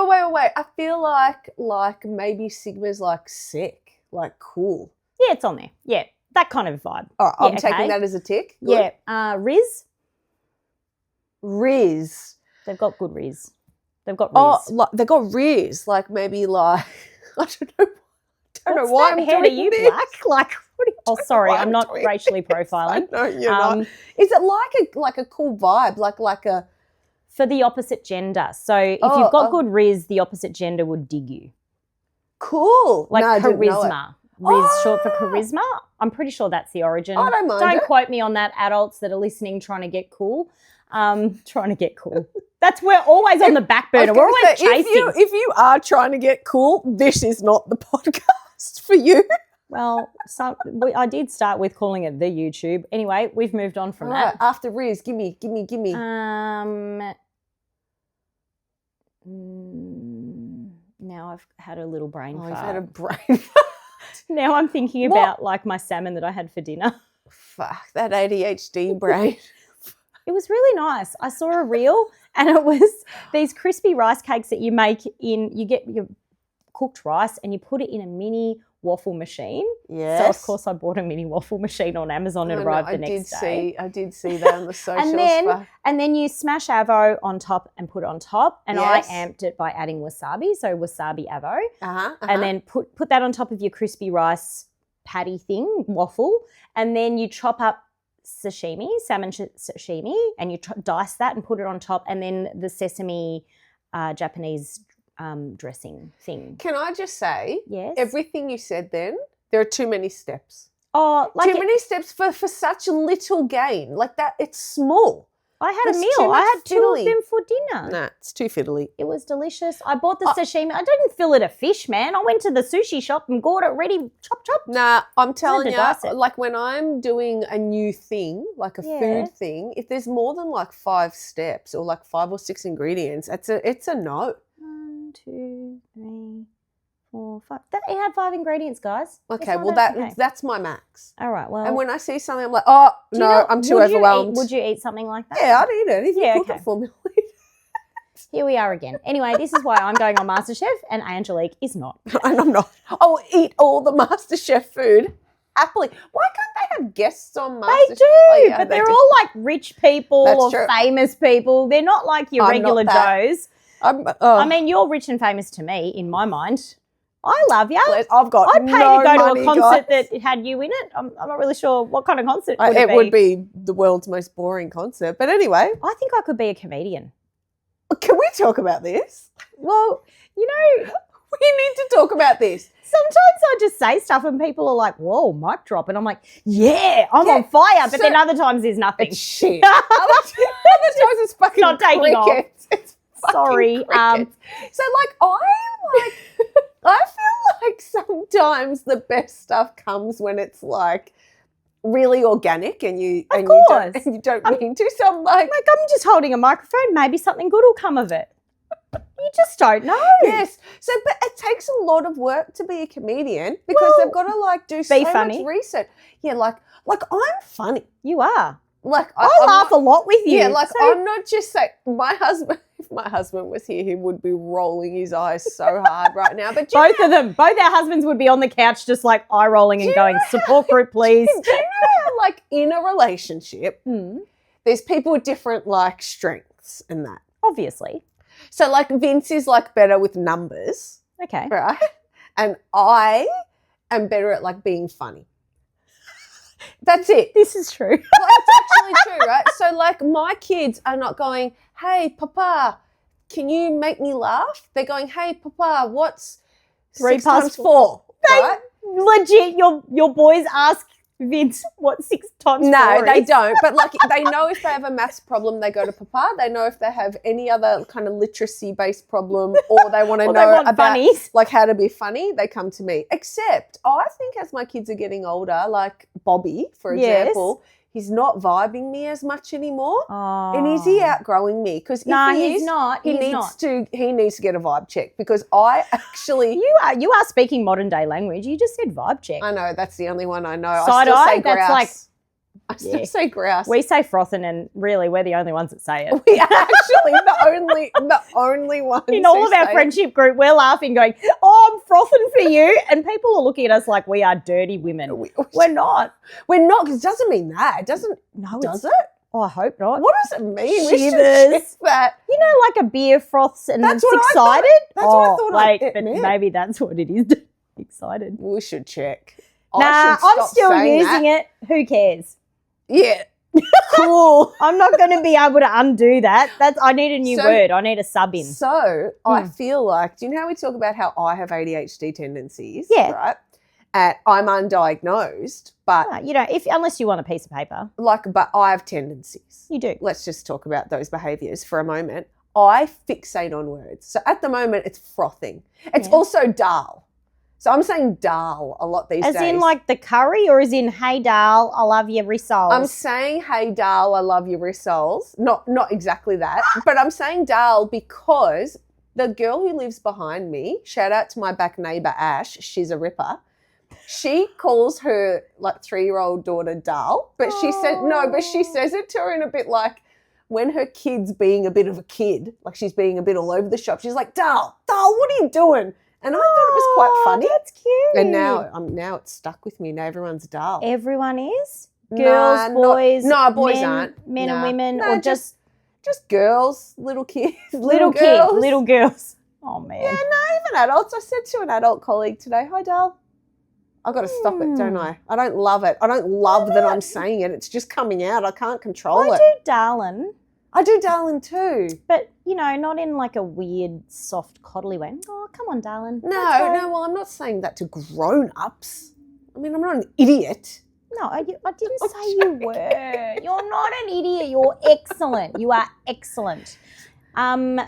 I feel like maybe Sigma's like sick, like cool. Yeah, it's on there. Yeah, that kind of vibe. All right, I'm taking that as a tick. Good. Yeah. Riz. Riz. They've got good Riz. They've got Riz. Oh, they've got Riz. Like maybe like, I don't know why I'm hair doing to you this. black? Like, oh, sorry, I'm not racially profiling. No, you're not. Is it like a cool vibe, like a for the opposite gender? So if you've got good Riz, the opposite gender would dig you. Cool, like charisma. Riz, short for charisma. I'm pretty sure that's the origin. I don't mind. Don't quote me on that. Adults that are listening, trying to get cool. That's we're always on the back burner. We're always chasing. If you are trying to get cool, this is not the podcast for you. Well, I did start with calling it the YouTube. Anyway, we've moved on from that. After Riz, give me. Now I've had a little brain fart. I've had a brain fart. Now I'm thinking about like my salmon that I had for dinner. Fuck, that ADHD brain. It was really nice. I saw a reel and it was these crispy rice cakes that you get your cooked rice and you put it in a mini waffle machine. Yes. So, of course, I bought a mini waffle machine on Amazon. It arrived the next day. I did see that on the socials. and then you smash avo on top and put it on top. And I amped it by adding wasabi, so wasabi avo. And then put that on top of your crispy rice patty thing, waffle. And then you chop up sashimi, salmon sashimi, and you dice that and put it on top. And then the sesame Japanese dressing thing. Can I just say, Yes. everything you said then, there are too many steps. Oh, like too many steps for such little gain. Like that, it's small. I had That's a too meal. I much had 2 of fiddly. them for dinner. Nah, it's too fiddly. It was delicious. I bought the sashimi. I didn't fillet a fish, man. I went to the sushi shop and got it ready, chop. Nah, I'm telling to dice you, it. like when I'm doing a new thing, like a food thing, if there's more than like 5 steps or like 5 or 6 ingredients, it's a no. 1, 2, 3, 4, 5. It had 5 ingredients, guys. Okay, well that's my max. All right, well. And when I see something, I'm like, oh no, I'm too overwhelmed. Would you eat something like that? Yeah, I'd eat it if you cook it for me. Here we are again. Anyway, this is why I'm going on MasterChef and Angelique is not. And I'm not. I'll eat all the MasterChef food happily. Why can't they have guests on MasterChef? They do, Oh, yeah, but they they're do. all like rich people That's or true. famous people. They're not like your I'm regular not that. Joes. I mean, you're rich and famous to me, in my mind. I love you. I've got I'd pay no to go money, to a concert guys. that had you in it. I'm not really sure what kind of concert It would be the world's most boring concert. But anyway, I think I could be a comedian. can we talk about this? Well, you know, We need to talk about this. sometimes I just say stuff and people are like, whoa, mic drop. And I'm like, yeah, I'm on fire. But then other times there's nothing. It's shit. Other times it's fucking not taking off. crickets. It's fucking Sorry. crickets. So I feel like sometimes the best stuff comes when it's like really organic and you course. don't mean to. So I'm like I'm just holding a microphone. Maybe something good will come of it. You just don't know. yes. So, but it takes a lot of work to be a comedian because they've got to like do so funny. much research. Yeah, like I'm funny. You are. Like I laugh a lot with you. Yeah, like So- I'm not just saying my husband. If my husband was here, he would be rolling his eyes so hard right now. But both of them, both our husbands would be on the couch just like eye rolling and going, support group, please. do you know how, like in a relationship, there's people with different like strengths and that. Obviously. So like Vince is like better with numbers, Okay. right? And I am better at like being funny. That's it. This is true. Like, it's actually true, right? So like my kids are not going, hey, Papa, can you make me laugh? They're going, hey, Papa, what's 3 6 plus times 4? Right? Legit, your boys ask Vince what 6 times 4 No, is. they don't. But like they know if they have a maths problem, they go to Papa. They know if they have any other kind of literacy-based problem or they want to Or know they want about funnies. like how to be funny, they come to me. Except I think as my kids are getting older, like Bobby, for Yes. example, he's not vibing me as much anymore. Oh. And is he outgrowing me? Because if No, he he's is, not. He He's needs not. to get a vibe check because I actually You are speaking modern day language. You just said vibe check. I know that's the only one I know. Side I still eye? say That's grouse. like- I still Yeah. say grouse. We say frothing and really we're the only ones that say it. We are actually the only ones In all who of our say it. friendship group, we're laughing going, oh, I'm frothing for you. And people are looking at us like we are dirty women. We're not. We're not, because it doesn't mean that. It doesn't, No, does it's- it? Oh, I hope not. What does it mean? We should Shivers. check that. You know, like a beer froths and That's it's what I thought excited? that's what I thought wait, it but meant. maybe that's what it is. Excited. We should check. Nah, I'm still using it. Who cares? Yeah. Cool. I'm not going to be able to undo that. I need a new So- word. I need a sub in. So I feel like, do you know how we talk about how I have ADHD tendencies? Yeah. Right? And I'm undiagnosed, but Unless you want a piece of paper, but I have tendencies. you do. Let's just talk about those behaviours for a moment. I fixate on words. So at the moment, it's frothing. It's also dal. So I'm saying dal a lot these As days. in like the curry or as in, hey, Dal, I love your rissoles? I'm saying, hey, dal, I love your rissoles. Not exactly that, but I'm saying dal because the girl who lives behind me, shout out to my back neighbour, Ash, she's a ripper. She calls her like 3-year-old daughter Dal, but she says it to her in a bit like when her kid's being a bit of a kid, like she's being a bit all over the shop. She's like, Dal, what are you doing? And I thought it was quite funny. That's cute. And now it's stuck with me. Now everyone's Dal. Everyone is? Girls, boys? boys men, aren't. Men Nah. and women? No, or just girls, little kids, little girls. kids, little girls? Oh, man. Yeah, no, even adults. I said to an adult colleague today, hi, Dal. I've got to stop it, don't I? I don't love it. I don't love that I'm saying it. It's just coming out. I can't control I it. do darlin'. I do, darling, too. But, not in like a weird, soft, coddly way. Oh, come on, darling. No, well, I'm not saying that to grown-ups. I mean, I'm not an idiot. No, I didn't say you were. You're not an idiot. You're excellent. You are excellent.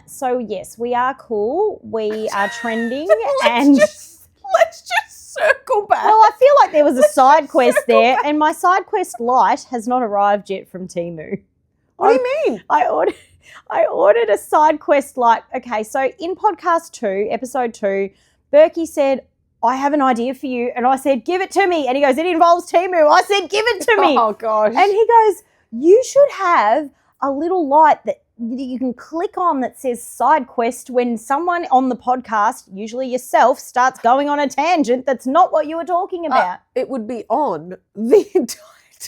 So, yes, we are cool. We are trending. Let's just circle back. Well, I feel like there was a side quest there, and my side quest light has not arrived yet from Temu. What do you mean? I ordered a side quest light. Okay, so in podcast 2, episode 2, Burke said, I have an idea for you. And I said, give it to me. And he goes, it involves Temu. I said, give it to me. Oh, gosh. And he goes, you should have a little light that you can click on that says side quest when someone on the podcast, usually yourself, starts going on a tangent that's not what you were talking about. It would be on the entire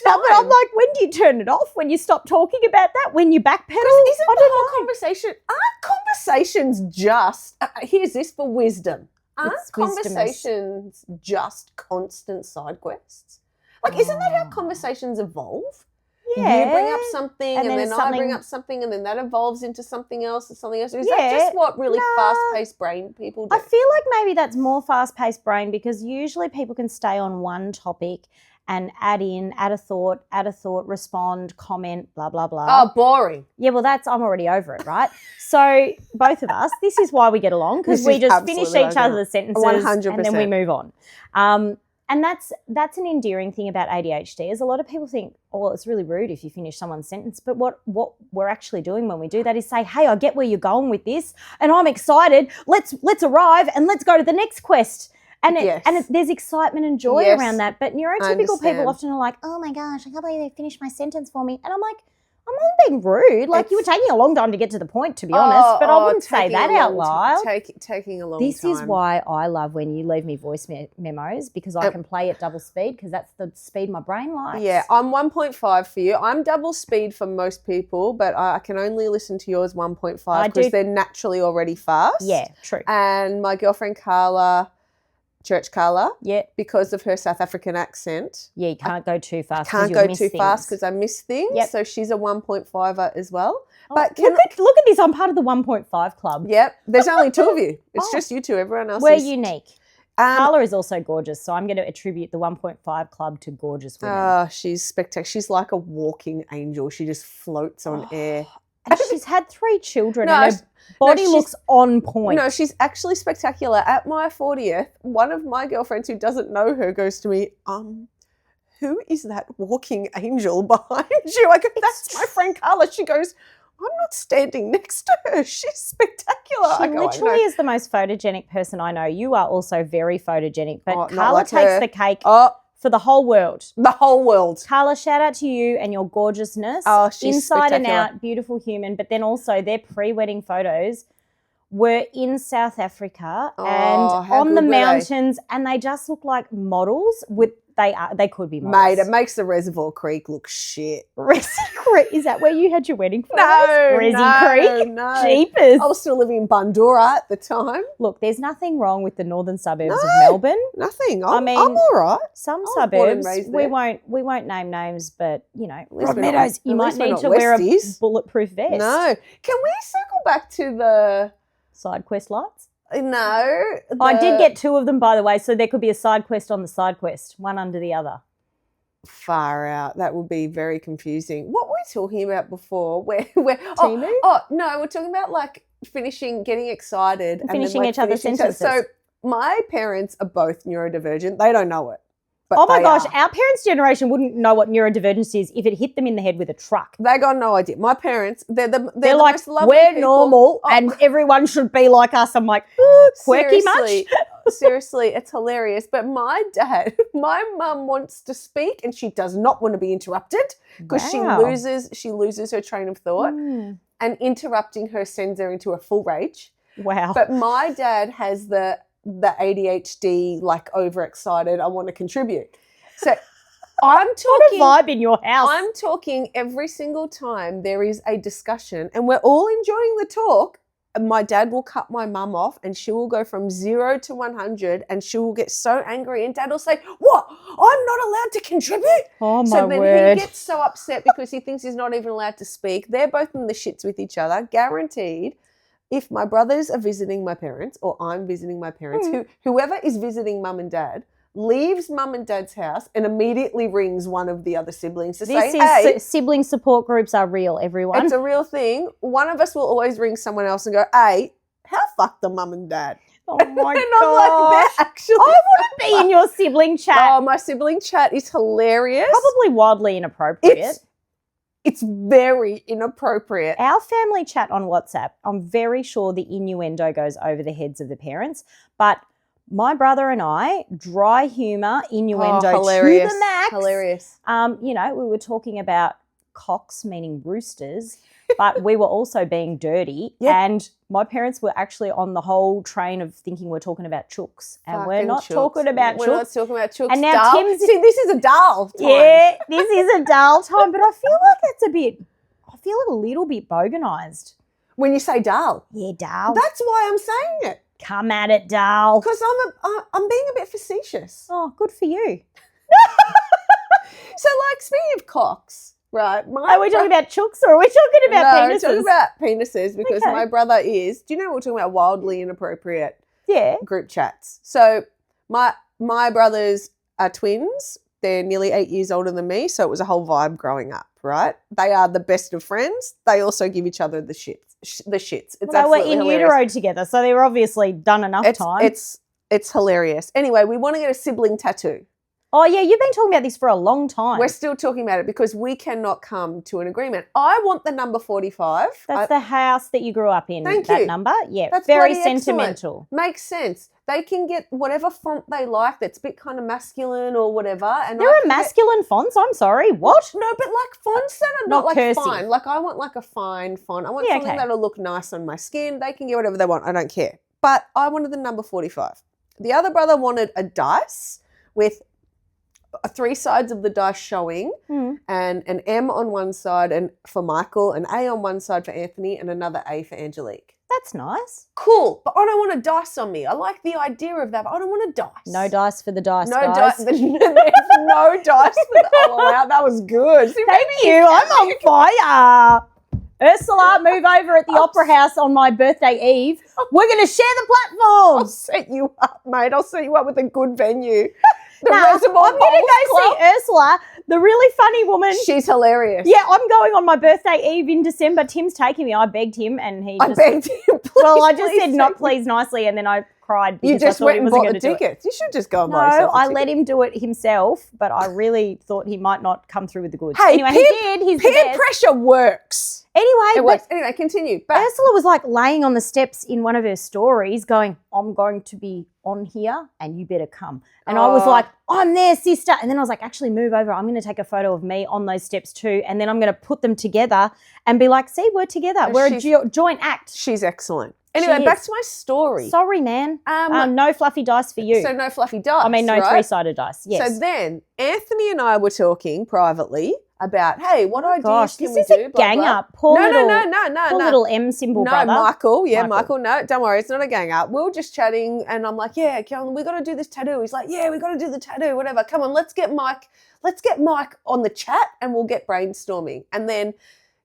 No, but I'm like, when do you turn it off? When you stop talking about that? When you backpedal? Isn't the whole conversation, aren't conversations just, here's this for wisdom, aren't conversations just constant side quests? Like, isn't that how conversations evolve? Yeah. You bring up something and then I bring up something and then that evolves into something else and something else. Is that just what really fast-paced brain people do? I feel like maybe that's more fast-paced brain because usually people can stay on one topic and add a thought, respond, comment, blah, blah, blah. Oh, boring. Yeah, well, I'm already over it, right? So both of us, this is why we get along because we just finish each other's sentences 100%. and then we move on. And that's an endearing thing about ADHD is a lot of people think, oh, well, it's really rude if you finish someone's sentence. But what we're actually doing when we do that is say, hey, I get where you're going with this and I'm excited. Let's arrive and let's go to the next quest. And there's excitement and joy around that. But neurotypical people often are like, oh, my gosh, I can't believe they finished my sentence for me. And I'm like, I'm not being rude. Like, you were taking a long time to get to the point, to be honest, but I wouldn't say that out loud. Taking a long time. This is why I love when you leave me voice memos because I can play at double speed because that's the speed my brain likes. Yeah, I'm 1.5 for you. I'm double speed for most people, but I can only listen to yours 1.5 because they're naturally already fast. Yeah, true. And my girlfriend Carla, because of her South African accent. Yeah, you can't go too fast. Can't go too fast because I miss things. Yep. So she's a 1.5er as well. Oh, but look at this. I'm part of the 1.5 club. Yep. There's only 2 of you. It's just you 2. Everyone else is unique. Carla is also gorgeous, so I'm going to attribute the 1.5 club to gorgeous women. Oh, she's spectacular. She's like a walking angel. She just floats on air. And she's had 3 children and her body looks on point. No, she's actually spectacular. At my 40th, one of my girlfriends who doesn't know her goes to me, who is that walking angel behind you? I go, that's my friend Carla. She goes, I'm not standing next to her. She's spectacular. She literally is the most photogenic person I know. You are also very photogenic, but Carla takes the cake. For the whole world. The whole world. Carla, shout out to you and your gorgeousness. Oh, she's inside and out, beautiful human. But then also their pre-wedding photos were in South Africa and on the mountains, and they just look like models. They could be models. Mate, it makes the Reservoir Creek look shit. Creek? Is that where you had your wedding photos? No, Creek? No. Jeepers. I was still living in Bundoora at the time. Look, there's nothing wrong with the northern suburbs of Melbourne. Nothing. I'm all right. Some suburbs, we won't name names, but Meadows, you might need to wear a bulletproof vest. No. Can we circle back to the side quest lights? No. I did get 2 of them, by the way, so there could be a side quest on the side quest, one under the other. Far out. That would be very confusing. What were we talking about before? Temu? Oh, no, we're talking about like finishing, getting excited. Finishing each other's sentences. So my parents are both neurodivergent. They don't know it. Oh my gosh, our parents' generation wouldn't know what neurodivergence is if it hit them in the head with a truck. They got no idea. My parents, they're like, most lovely we're people. normal and everyone should be like us. I'm like, quirky much? Seriously, it's hilarious. But my mum wants to speak and she does not want to be interrupted because she loses her train of thought and interrupting her sends her into a full rage. Wow. But my dad has the ADHD, like overexcited, I want to contribute. So I'm talking. What a vibe in your house. I'm talking every single time there is a discussion and we're all enjoying the talk. my dad will cut my mum off and she will go from 0 to 100 and she will get so angry and dad will say, what? I'm not allowed to contribute? Oh, my So then word. he gets so upset because he thinks he's not even allowed to speak. They're both in the shits with each other, guaranteed. If my brothers are visiting my parents or I'm visiting my parents, whoever is visiting mum and dad leaves mum and dad's house and immediately rings one of the other siblings to say, hey, sibling support groups are real, everyone. it's a real thing. One of us will always ring someone else and go, hey, how fucked are mum and dad? Oh, my And God. I'm like, they're actually... I wouldn't be in your sibling chat. Oh, my sibling chat is hilarious. Probably wildly inappropriate. It's very inappropriate. Our family chat on WhatsApp, I'm very sure the innuendo goes over the heads of the parents, but my brother and I, dry humour, innuendo to the max. Hilarious. We were talking about cocks, meaning roosters, but we were also being dirty. Yeah. And my parents were actually on the whole train of thinking we're talking about chooks. And we're Fucking not chooks. talking about We're chooks. not talking about chooks. And now Dal. Tim's... See, this is a dull time. Yeah, this is a dull time, but I feel like it's I feel it a little bit boganised. When you say dull. Yeah, dull. That's why I'm saying it. Come at it, dull. Because I'm being a bit facetious. Oh, good for you. So, like, speaking of cocks, right? Are we talking about chooks or are we talking about no, penises? we're talking about penises because Okay. my brother is, do you know we're talking about wildly inappropriate Yeah. group chats? So my brothers are twins. They're nearly 8 years older than me, so it was a whole vibe growing up, right? They are the best of friends. They also give each other the shits. It's Well, they were absolutely in hilarious. utero together, so they were obviously done enough time. It's hilarious. Anyway, we want to get a sibling tattoo. Oh, yeah, you've been talking about this for a long time. We're still talking about it because we cannot come to an agreement. I want the number 45. That's the house that you grew up in, Thank that you. number. Yeah, That's very bloody excellent. sentimental. Makes sense. They can get whatever font they like that's a bit kind of masculine or whatever. And There are masculine fonts, I'm sorry. What? No, but like fonts that are Not not like cursive. fine. Like I want like a fine font. I want Yeah, something okay. that'll look nice on my skin. They can get whatever they want. I don't care. But I wanted the number 45. The other brother wanted a dice with 3 sides of the dice showing and an M on one side and for Michael, an A on one side for Anthony and another A for Angelique. That's nice. Cool, but I don't want a dice on me. I like the idea of that, but I don't want a dice. No dice for the dice, No guys. dice. There's no dice for the... Oh, wow, that was good. See, Thank you. I'm on fire. Ursula, move over at the Opera House on my birthday eve. We're going to share the I'll platform. set you up, mate. I'll set you up with a good venue. The Nah, Reservoir I'm going to Bowls go Club. see Ursula, the really funny woman. She's hilarious. Yeah, I'm going on my birthday eve in December. Tim's taking me. I begged him and he I just... begged you, please. Well, I just please said not take me. please nicely and then I cried because You just I thought went he and wasn't bought going the to do it. tickets. You should just go and No, buy yourself a I ticket. let him do it himself, but I really thought he might not come through with the goods. Hey, anyway, peer- he did. He's the Peer best. pressure works. Anyway, It works. Anyway, continue. Back. Ursula was like laying on the steps in one of her stories going, I'm going to be on here and you better come. And I was Oh. like, I'm there, sister. And then I was like, actually move over. I'm going to take a photo of me on those steps too. And then I'm going to put them together and be like, see, we're together. And We're a she's- joint act. She's excellent. Anyway, She back is. to my story. Sorry, man. No fluffy dice for you. So no fluffy dice. I mean, no right? three-sided dice. Yes. So then Anthony and I were talking privately about, hey, what ideas Gosh, can this we is do? a Blah, gang blah. up. Poor No, little little M symbol No, brother. Michael. Yeah, Michael. Michael. No, don't worry. It's not a gang up. We were just chatting and I'm like, yeah, Kellen, we got to do this tattoo. He's like, yeah, we got to do the tattoo, whatever. Come on, let's get Mike on the chat and we'll get brainstorming. And then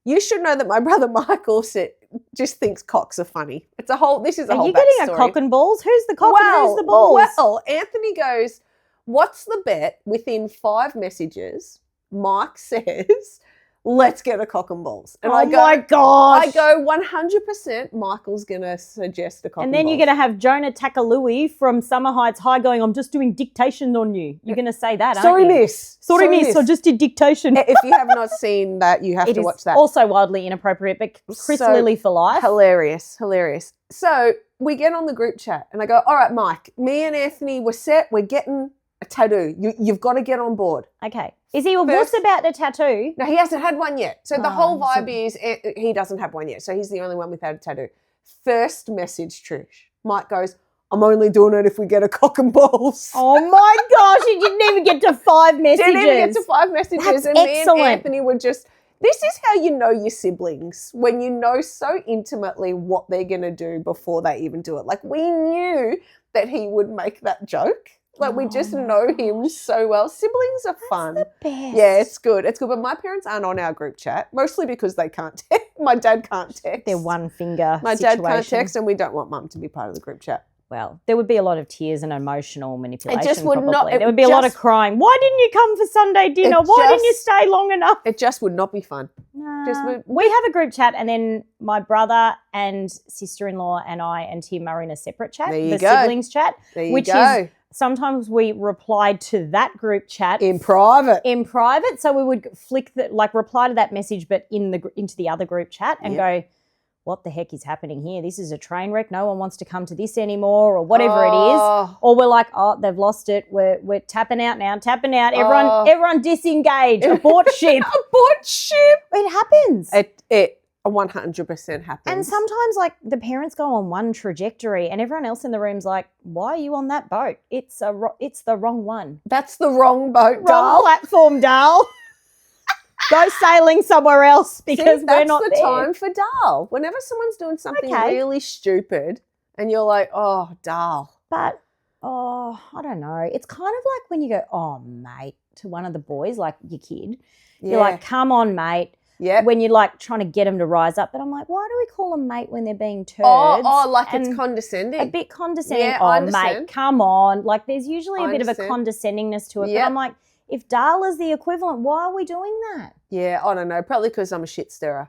you should know that my brother Michael just thinks cocks are funny. This is a Are whole you getting backstory. a cock and balls? Who's the cock and who's the balls? Well, Anthony goes, what's the bet? Within 5 messages, Mike says, let's get a cock and balls. And oh my gosh. I go 100% Michael's going to suggest a cock and And then balls. you're going to have Jonah Takalui from Summer Heights High going, I'm just doing dictation on you. You're going to say that, Sorry, aren't you? miss. Sorry, miss. I just did dictation. If you have not seen that, you have It to is watch that. also wildly inappropriate, but Chris So Lilly for life. Hilarious. So we get on the group chat and I go, all right, Mike, me and Anthony, we're set. We're getting a tattoo. You've got to get on board. Okay. Is he a First- wuss about the tattoo? No, he hasn't had one yet. So the Oh, whole so- vibe is he doesn't have one yet. So he's the only one without a tattoo. First message, Trish. Mike goes, I'm only doing it if we get a cock and balls. Oh my gosh, he didn't even get to 5 messages. Didn't even get to 5 messages. That's and me and excellent. Anthony were just, This is how you know your siblings, when you know so intimately what they're going to do before they even do it. Like, we knew that he would make that joke. Like, we just know him so well. Siblings are fun. That's the best. Yeah, it's good. It's good. But my parents aren't on our group chat, mostly because they can't text. My dad can't text. They're one finger My situation. dad can't text, and we don't want mum to be part of the group chat. Well, there would be a lot of tears and emotional manipulation. It just would probably. not. There would be a lot of crying. Why didn't you come for Sunday dinner? Why didn't you stay long enough? It just would not be fun. No. We have a group chat, and then my brother and sister-in-law and I and Tim are in a separate chat, the siblings chat, which is sometimes we replied to that group chat in private. So we would flick reply to that message, but into the other group chat and go, what the heck is happening here? This is a train wreck. No one wants to come to this anymore, or whatever it is. Or we're like, oh, they've lost it. We're tapping out now. Everyone disengage. Abort ship. Abort ship. It happens. It 100% happens. And sometimes, like, the parents go on one trajectory, and everyone else in the room's like, "Why are you on that boat? It's the wrong one. That's the wrong boat, wrong platform, Dal." Go sailing somewhere else because we're not there. That's the time for Dal. Whenever someone's doing something really stupid and you're like, oh, Dal. But, I don't know. It's kind of like when you go, oh, mate, to one of the boys, like your kid. Yeah. You're like, come on, mate. Yeah. When you're like trying to get them to rise up. But I'm like, why do we call them mate when they're being turds? Oh, like it's condescending. A bit condescending. Yeah, oh, mate, come on. Like there's usually a bit of a condescendingness to it. Yep. But I'm like, if Dal is the equivalent, why are we doing that? Yeah, I don't know. Probably because I'm a shit stirrer.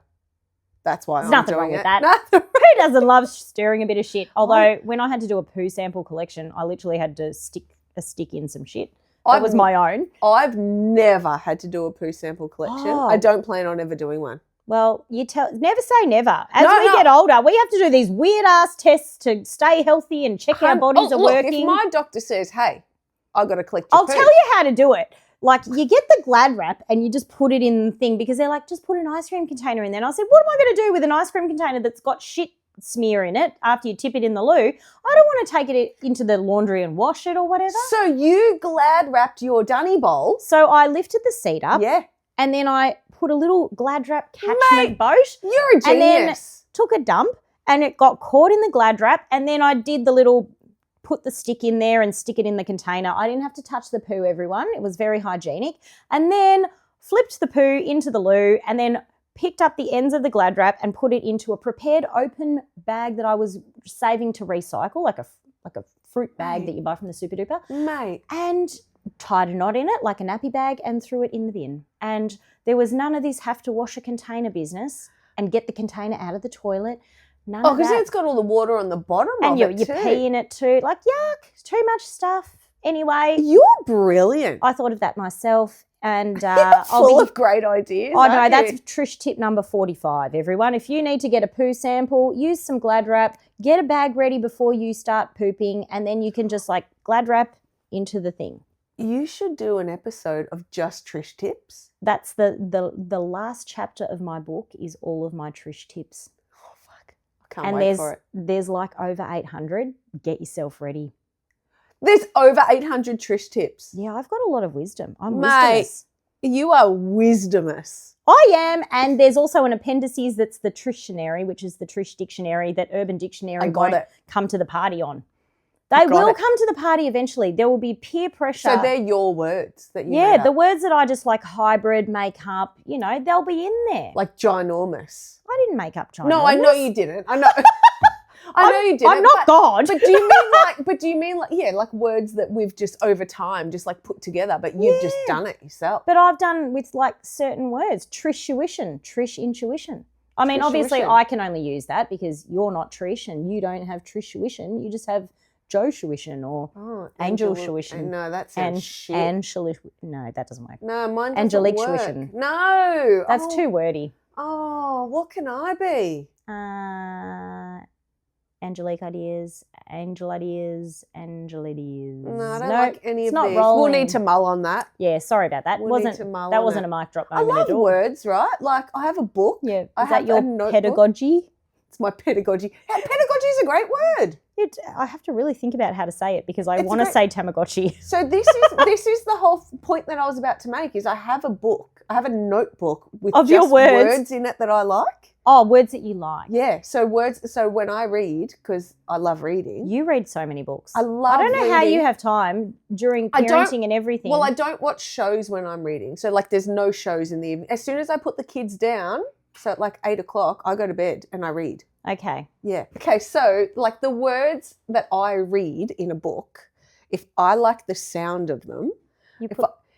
That's why There's nothing wrong with that. Who doesn't love stirring a bit of shit? Although when I had to do a poo sample collection, I literally had to stick a stick in some shit. That was my own. I've never had to do a poo sample collection. I don't plan on ever doing one. Well, never say never. As we get older, we have to do these weird-ass tests to stay healthy and check our bodies are working. If my doctor says, hey, I've got to collect your poo. I'll tell you how to do it. Like, you get the Glad wrap and you just put it in the thing because they're like, just put an ice cream container in there. And I said, what am I going to do with an ice cream container that's got shit smear in it after you tip it in the loo? I don't want to take it into the laundry and wash it or whatever. So you Glad wrapped your dunny bowl. So I lifted the seat up. Yeah. And then I put a little Glad wrap catchment boat. You're a genius. And then took a dump and it got caught in the Glad wrap. And then I did the little put the stick in there and stick it in the container. I didn't have to touch the poo, everyone. It was very hygienic. And then flipped the poo into the loo and then picked up the ends of the Glad wrap and put it into a prepared open bag that I was saving to recycle, like a fruit bag that you buy from the Super Duper. Mate. And tied a knot in it like a nappy bag and threw it in the bin. And there was none of this have to wash a container business and get the container out of the toilet. None of that. Because it's got all the water on the bottom of it you pee in it too. Like, yuck, too much stuff. Anyway. You're brilliant. I thought of that myself. And full of great ideas. I know, that's Trish tip number 45, everyone. If you need to get a poo sample, use some Glad wrap, get a bag ready before you start pooping, and then you can just like Glad wrap into the thing. You should do an episode of just Trish tips. That's the last chapter of my book is all of my Trish tips. Can't wait for it. There's like over 800. Get yourself ready. There's over 800 Trish tips. Yeah, I've got a lot of wisdom. I'm wisdomous. You are wisdomous. I am. And there's also an appendices that's the Trictionary, which is the Trish dictionary that Urban Dictionary won't come to the party on. They will come to the party eventually. There will be peer pressure. So they're your words that you made up. The words that I just like hybrid, make up, they'll be in there. Like ginormous. I didn't make up ginormous. No, I know you didn't. I know. I know you didn't. I'm not God. But do you mean like words that we've just over time just like put together, but you've just done it yourself? But I've done with like certain words. Trishuition, Trish intuition. I mean, obviously I can only use that because you're not Trish and you don't have Trishuition. You just have Joe Shuition or Angel Shuition. No, that sounds shit. No, that doesn't work. No, mine doesn't Angelique work. Shuition. No. That's too wordy. Oh, what can I be? Angelique ideas, Angel ideas, Angel ideas. No, I don't like any of not these. Rolling. We'll need to mull on that. Yeah, sorry about that. Wasn't a mic drop moment I love at all. words, right? Like I have a book. Yeah, is that your pedagogy? It's my pedagogy. Pedagogy is a great word. I have to really think about how to say it because I It's want to great- say Tamagotchi. So this is the whole point that I was about to make is I have a book. I have a notebook with Of just your words. in it that I like. Oh, words that you like. Yeah. So when I read, because I love reading. You read so many books. I love I don't know how reading. you have time during I don't- parenting and everything. Well, I don't watch shows when I'm reading. So like there's no shows in the evening. As soon as I put the kids down, so at like 8 o'clock, I go to bed and I read. Okay. Yeah. Okay. So like the words that I read in a book, if I like the sound of them,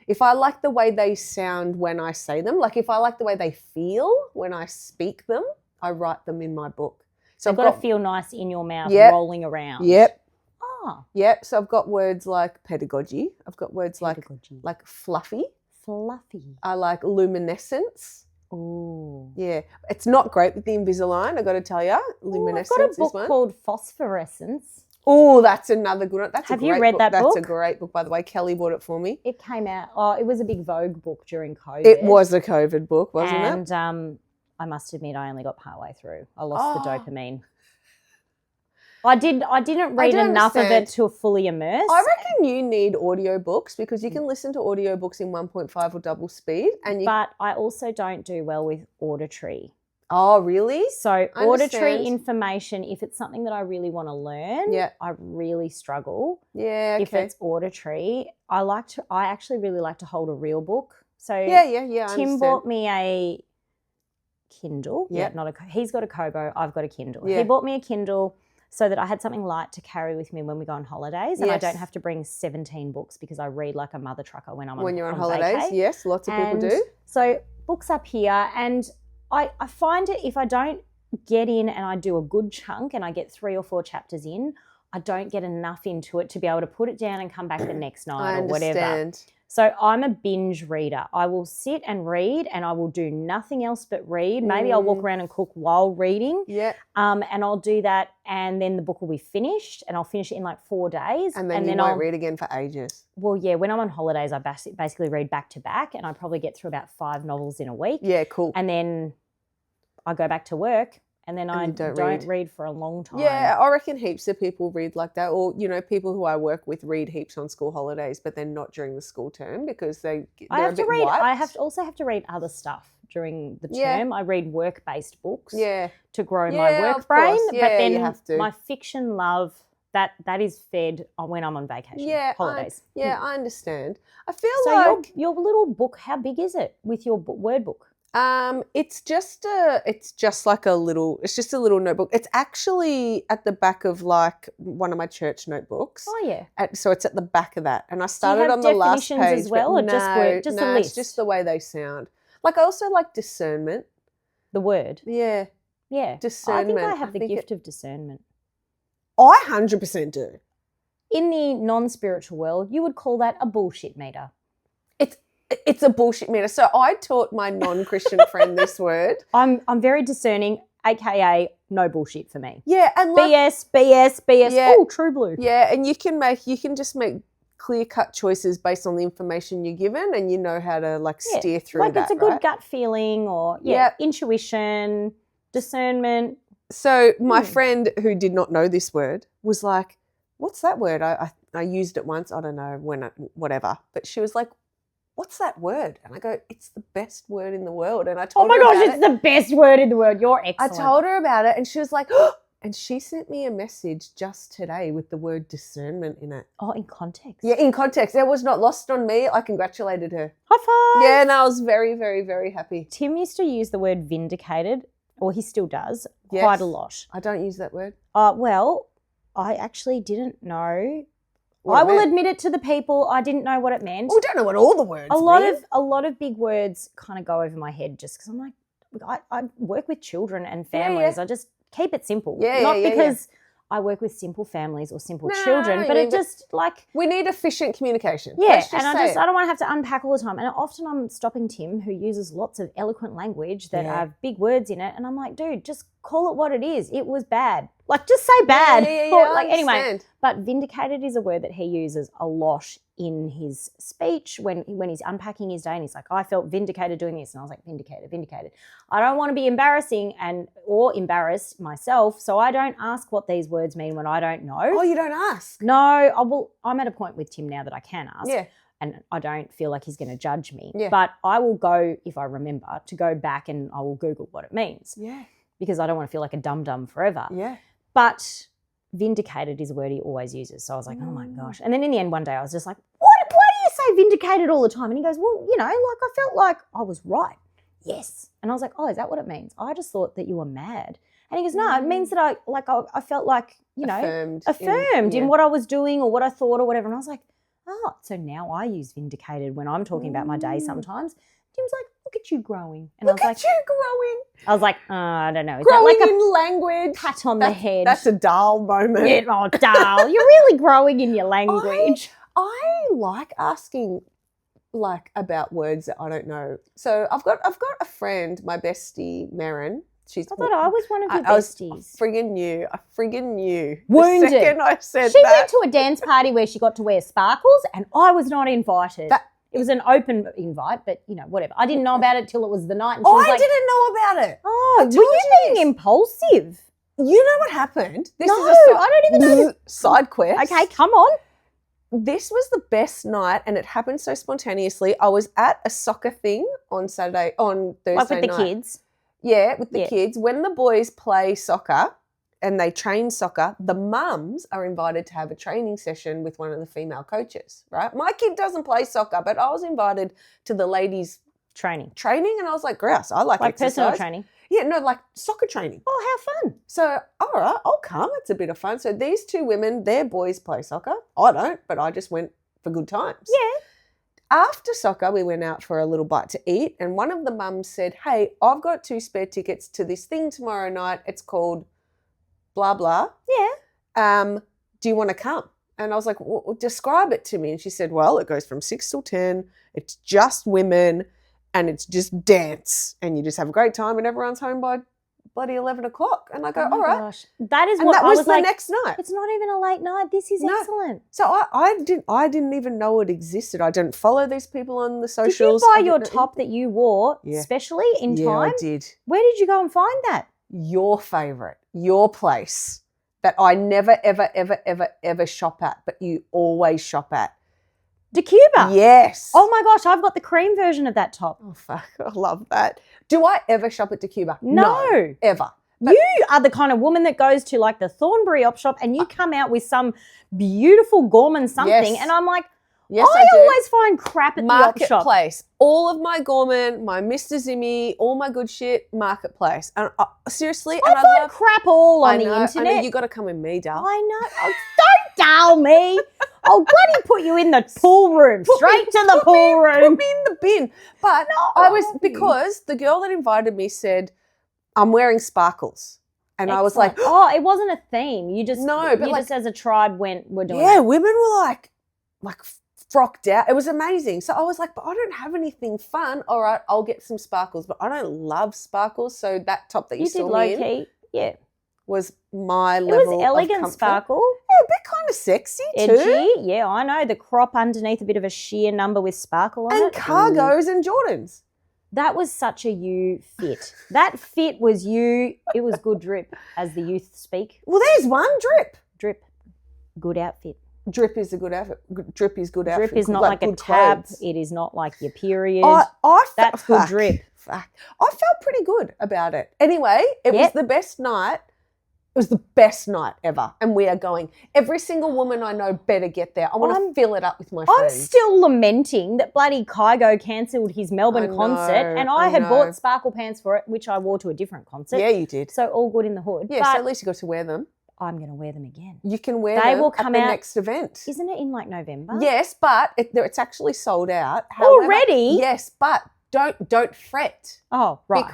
if I like the way they sound when I say them, like if I like the way they feel when I speak them, I write them in my book. So They've got to feel nice in your mouth, Yep. rolling around. Yep. Oh, Yep. So I've got words like pedagogy. I've got words pedagogy. like fluffy. Fluffy. I like luminescence. Ooh. Yeah. It's not great with the Invisalign, I got to tell you. Luminescence I've got a is book one. called Phosphorescence. Oh, that's another good one. That's Have a you great read book. that That's book? a great book, by the way. Kelly bought it for me. It came out. Oh, it was a big Vogue book during COVID. It was a COVID book, wasn't it? And I must admit, I only got partway through. I lost the Oh. dopamine. I didn't read do enough of understand. it to fully immerse. I reckon you need audiobooks because you can listen to audiobooks in 1.5 or double speed. But I also don't do well with auditory. Oh, really? So I auditory understand. information, if it's something that I really want to learn, Yeah. I really struggle. Yeah, If okay. it's auditory, I actually really like to hold a real book. So Yeah, I Tim understand. bought me a Kindle. Yep. Yeah, he's got a Kobo, I've got a Kindle. Yeah. He bought me a Kindle so that I had something light to carry with me when we go on holidays, and I Yes. don't have to bring 17 books because I read like a mother trucker when I'm When you're on on holidays, vacay. yes, lots of people And do. So books up here, and I find it if I don't get in and I do a good chunk and I get 3 or 4 chapters in, I don't get enough into it to be able to put it down and come back the next night I or whatever. understand. So I'm a binge reader. I will sit and read and I will do nothing else but read. Maybe I'll walk around and cook while reading. Yeah. And I'll do that, and then the book will be finished, and I'll finish it in like 4 days. And then you won't read again for ages. Well, yeah, when I'm on holidays, I basically read back to back, and I probably get through about 5 novels in a week. Yeah, cool. And then I go back to work, and then I you don't don't read for a long time. Yeah, I reckon heaps of people read like that. Or, people who I work with read heaps on school holidays, but then not during the school term because they're I have a bit to read. I wiped. also have to read other stuff during the term. Yeah. I read work-based books Yeah. to grow Yeah, my work of brain. course. But Yeah, then you have to. my fiction love, that is fed when I'm on vacation, Yeah, holidays. I understand. I feel So like your little book, how big is it with your word book? it's just a little notebook. It's actually at the back of like one of my church notebooks. Oh yeah. So it's at the back of that. And I Do you started have on the last definitions page. as well, but or just word, just a no, list? it's just the way they sound. Like I also like discernment. The word. Yeah. Yeah. Discernment. I think I have the think gift of discernment. I 100% do. In the non-spiritual world, you would call that a bullshit meter. It's a bullshit meter. So I taught my non-Christian friend this word. I'm very discerning, aka no bullshit for me. Yeah, and like BS. Yeah. Oh, true blue. yeah, and you can just make clear-cut choices based on the information you're given, and you know how to steer through like that. it's a good right? gut feeling, or Yep. intuition, discernment. So my friend who did not know this word was like, "What's that word?" I used it once. I don't know whatever, but she was like, "What's that word?" And I go, "It's the best word in the world." And I told Oh my her gosh, about it's the best word in the world. You're I excellent. told her about it, and she was like, "Oh!" And she sent me a message just today with the word discernment in it. Oh, in context. Yeah, in context. That was not lost on me. I congratulated her. High five. Yeah, and I was very, very, very happy. Tim used to use the word vindicated, or he still does, Yes. quite a lot. I don't use that word. Well, I actually didn't know. What I it will meant. admit it to the people. I didn't know what it meant. We don't know what all the words a lot mean. of big words kind of go over my head just because I'm like, I work with children and Yeah, families. yeah. I just keep it simple. Yeah, Not yeah, because I work with simple families or simple No, children, but yeah, it just like, We need efficient communication. yeah. Let's And say it. I don't want to have to unpack all the time. And often I'm stopping Tim, who uses lots of eloquent language that Yeah. have big words in it. And I'm like, dude, just call it what it is. It was bad. Like, just say bad. Yeah, Like, I anyway, understand. but vindicated is a word that he uses a lot in his speech when he's unpacking his day, and he's like, I felt vindicated doing this. And I was like, vindicated. I don't want to be embarrassing or embarrass myself, so I don't ask what these words mean when I don't know. Oh, you don't ask? No, I'm at a point with Tim now that I can ask. Yeah. And I don't feel like he's going to judge me. Yeah. But I will go, if I remember, to go back and I will Google what it means. Yeah. Because I don't want to feel like a dum-dum forever. Yeah. But vindicated is a word he always uses. So I was like, oh my gosh. And then in the end one day I was just like, why do you say vindicated all the time? And he goes, well, like I felt like I was right. Yes. And I was like, oh, is that what it means? I just thought that you were mad. And he goes, no, it means that I felt like, affirmed in what I was doing or what I thought or whatever. And I was like, oh, so now I use vindicated when I'm talking about my day sometimes. Tim's like, look at you growing. And look at you growing. I was like, I don't know. Is growing that like in language. Pat on the head. That's a dull moment. Yeah, oh, dull. You're really growing in your language. I like asking about words that I don't know. So I've got a friend, my bestie, Marin. I thought I was one of your besties. I friggin' knew. Wounded. The second I said she that. went to a dance party where she got to wear sparkles and I was not invited. It was an open invite, but, whatever. I didn't know about it till it was the night. And she was I didn't know about it. Oh, were you being impulsive? You know what happened? I don't even know. Side quest. Okay, come on. This was the best night and it happened so spontaneously. I was at a soccer thing on Thursday night. Like with the kids? Yeah, with the kids. When the boys play soccer and they train soccer, the mums are invited to have a training session with one of the female coaches, right? My kid doesn't play soccer, but I was invited to the ladies' training. And I was like, grouse, I like exercise. Personal training? Yeah, no, like soccer training. Oh, how fun. So, all right, I'll come. It's a bit of fun. So these two women, their boys play soccer. I don't, but I just went for good times. Yeah. After soccer, we went out for a little bite to eat, and one of the mums said, hey, I've got 2 spare tickets to this thing tomorrow night. It's called blah, blah. Yeah. Do you want to come? And I was like, well, describe it to me. And she said, well, it goes from 6 till 10. It's just women and it's just dance. And you just have a great time and everyone's home by bloody 11 o'clock. And I go, all right. Gosh. That is and what that I was was the like, next night. It's not even a late night. This is excellent. So I didn't even know it existed. I didn't follow these people on the socials. Did you buy your top that you wore specially in time? Yeah, I did. Where did you go and find that? Your favourite, your place that I never, ever, ever, ever, ever shop at, but you always shop at. De Cuba? Yes. Oh my gosh, I've got the cream version of that top. Oh, fuck. I love that. Do I ever shop at De Cuba? No. Ever. But you are the kind of woman that goes to like the Thornbury op shop and you come out with some beautiful Gorman something. Yes. And I'm like, yes, I always find crap at the op shop. Marketplace. All of my Gorman, my Mr. Zimmy, all my good shit, Marketplace. And seriously. I find crap all on the internet. I know. You got to come with me, Dal. I know. Oh, don't dull me. I'll bloody put you in the pool room. Straight to the pool room. Put me in the bin. But because the girl that invited me said, I'm wearing sparkles. And I was like, oh, it wasn't a theme. You just, just as a tribe we're doing yeah, that. women were like frocked out. It was amazing. So I was like, but I don't have anything fun. All right, I'll get some sparkles. But I don't love sparkles. So that top that you saw me in was my level of comfort. It was elegant sparkle. Yeah, a bit kind of sexy too. Edgy. Yeah, I know. The crop underneath, a bit of a sheer number with sparkle on it. And cargos and Jordans. That was such a you fit. That fit was you. It was good drip, as the youth speak. Well, there's one drip. Drip. Good outfit. Drip is a good outfit. Drip is good outfit. Drip is not like a tab. Clothes. It is not like your period. That's good drip. I felt pretty good about it. Anyway, it was the best night. It was the best night ever. And we are going. Every single woman I know better get there. I want to fill it up with my friends. I'm still lamenting that bloody Kygo cancelled his Melbourne concert and I had bought sparkle pants for it, which I wore to a different concert. Yeah, you did. So all good in the hood. Yeah, so at least you got to wear them. I'm going to wear them again. You can wear them at the next event. Isn't it in like November? Yes, but it's actually sold out. However, already? Yes, but don't fret. Oh, right.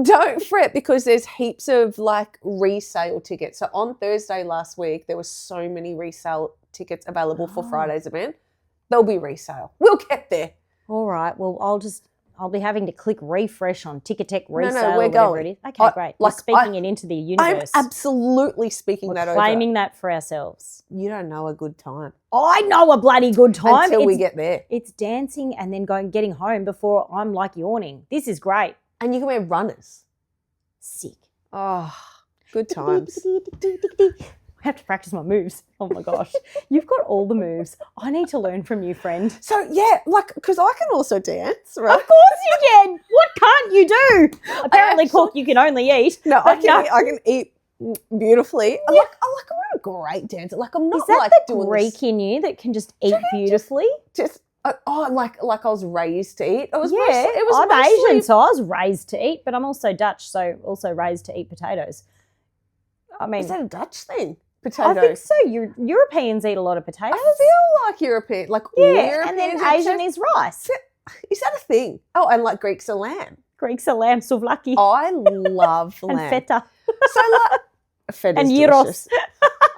Don't fret because there's heaps of like resale tickets. So on Thursday last week, there were so many resale tickets available for Friday's event. There'll be resale. We'll get there. All right. Well, I'll I'll be having to click refresh on Ticketek resale we're or whatever going. it is. Okay, great. We're speaking it into the universe. I'm absolutely speaking We're that over. claiming that for ourselves. You don't know a good time. I know a bloody good time. Until we get there. It's dancing and then getting home before I'm like yawning. This is great. And you can wear runners. Sick. Oh, good times. I have to practice my moves. Oh my gosh. You've got all the moves. I need to learn from you, friend. So, yeah, because I can also dance, right? Of course you can. What can't you do? Apparently, cook you can only eat. No, I can eat beautifully. Yeah. I'm a great dancer. Like, I'm not Is that like the doing Greek this. in you that can just eat beautifully? Like I was raised to eat. I'm mostly Asian, so I was raised to eat, but I'm also Dutch, so also raised to eat potatoes. I mean, is that a Dutch thing? Potatoes. I think so. Europeans eat a lot of potatoes. I feel like European, like all Europeans. And then Asian is rice. Is that a thing? Oh, and like Greeks are lamb. Greeks are lamb, souvlaki. I love lamb. And feta. So like feta's and delicious. gyros.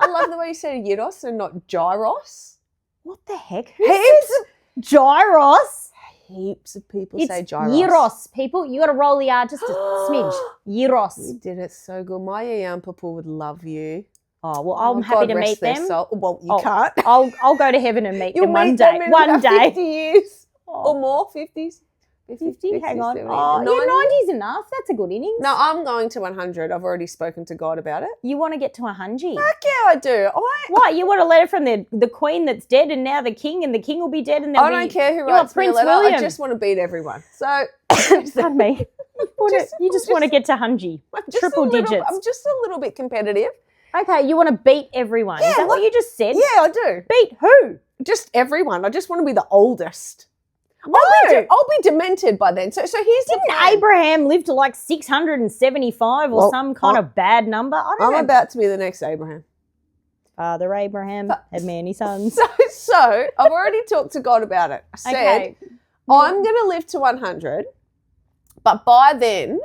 I love the way you say gyros and not gyros. What the heck? Heaps gyros. Heaps of people It's say gyros. gyros, people. You got to roll the R just a smidge. Gyros. You did it so good. My young people would love you. Oh, well, I'm happy to meet them. Well, you can't. I'll go to heaven and meet them one meet day. them in One about day. 50 years Oh. or more, 50s. 50, hang on. 70, Oh, 90. yeah, 90's enough. That's a good innings. No, I'm going to 100. I've already spoken to God about it. You want to get to 100? Heck yeah, I do. What? You want a letter from the queen that's dead and now the king, and the king will be dead and I don't care who you want writes me a Prince letter. William. I just want to beat everyone. So, Pardon me. You just want to get to 100. Triple digits. I'm just a little bit competitive. Okay, you want to beat everyone. Yeah, Is that what you just said? Yeah, I do. Beat who? Just everyone. I just want to be the oldest. No. I'll be demented by then. So here's the plan. Abraham live to like 675 or some kind of bad number? I don't know. I'm about to be the next Abraham. Father Abraham had many sons. So I've already talked to God about it. I said, I'm going to live to 100, but by then,